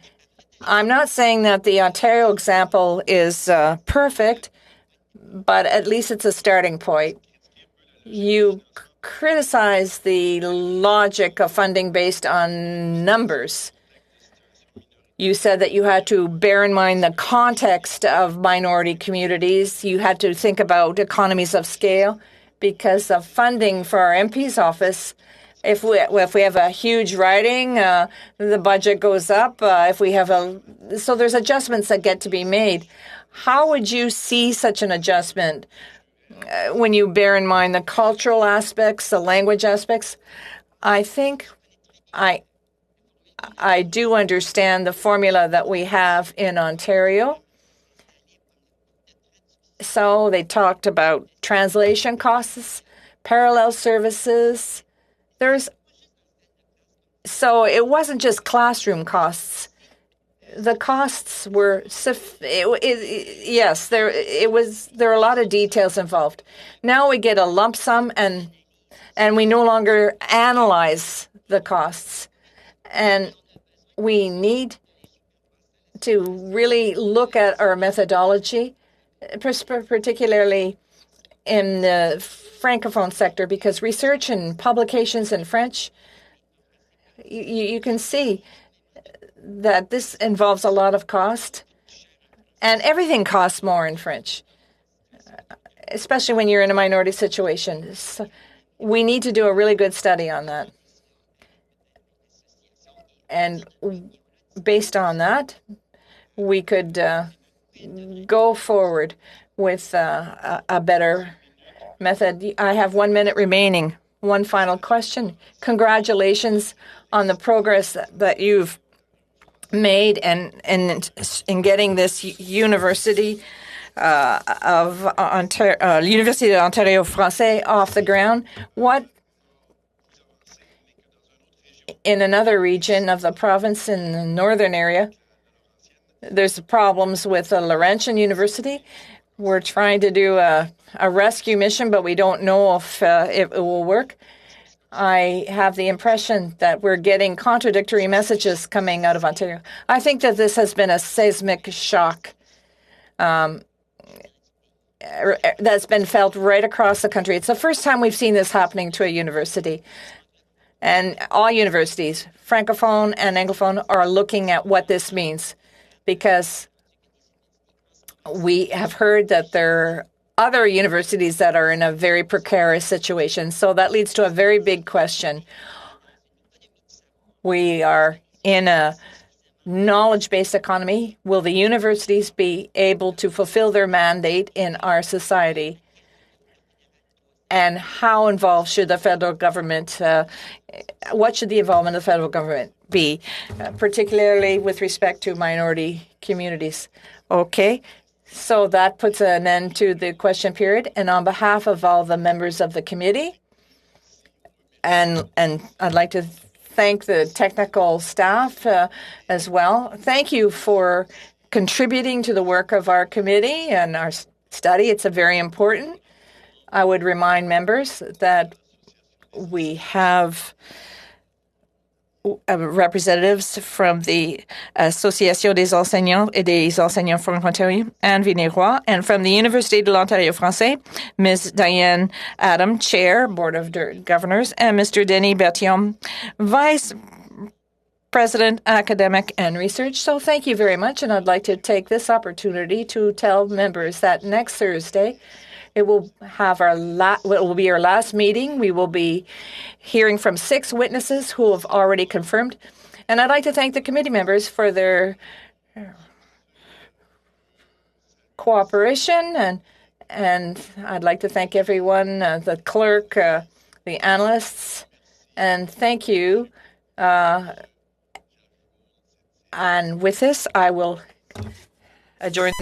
I'm not saying that the Ontario example is perfect, but at least it's a starting point. You criticize the logic of funding based on numbers. You said that you had to bear in mind the context of minority communities. You had to think about economies of scale because the funding for our MP's office If we have a huge riding, the budget goes up. If we have so there's adjustments that get to be made. How would you see such an adjustment when you bear in mind the cultural aspects, the language aspects? I think I do understand the formula that we have in Ontario. So they talked about translation costs, parallel services. So it wasn't just classroom costs. The costs were yes, there are a lot of details involved. Now we get a lump sum and we no longer analyze the costs. And we need to really look at our methodology, particularly in the Francophone sector, because research and publications in French, you can see that this involves a lot of cost, and everything costs more in French, especially when you're in a minority situation. So we need to do a really good study on that. And based on that, we could go forward with a better method. I have 1 minute remaining. One final question. Congratulations on the progress that you've made in getting this University of Ontario, Université de l'Ontario Français off the ground. What in another region of the province in the northern area, there's problems with the Laurentian University. We're trying to do a rescue mission, but we don't know if it will work. I have the impression that we're getting contradictory messages coming out of Ontario. I think that this has been a seismic shock that's been felt right across the country. It's the first time we've seen this happening to a university. And all universities, Francophone and Anglophone, are looking at what this means, because we have heard that there are other universities that are in a very precarious situation. So that leads to a very big question. We are in a knowledge-based economy. Will the universities be able to fulfill their mandate in our society? And how involved should the federal government, what should the involvement of the federal government be, particularly with respect to minority communities? Okay, so that puts an end to the question period. And on behalf of all the members of the committee, and I'd like to thank the technical staff as well. Thank you for contributing to the work of our committee and our study. It's very important. I would remind members that we have representatives from the Association des enseignants et des enseignants franco-ontariens, Anne Vigneroy, and from the Université de l'Ontario Français, Ms. Diane Adam, Chair, Board of Governors, and Mr. Denis Berthiaume, Vice President, Academic and Research. So thank you very much, and I'd like to take this opportunity to tell members that next Thursday, it will be our last meeting. We will be hearing from 6 witnesses who have already confirmed. And I'd like to thank the committee members for their cooperation. And I'd like to thank everyone, the clerk, the analysts, and thank you. And with this, I will adjourn.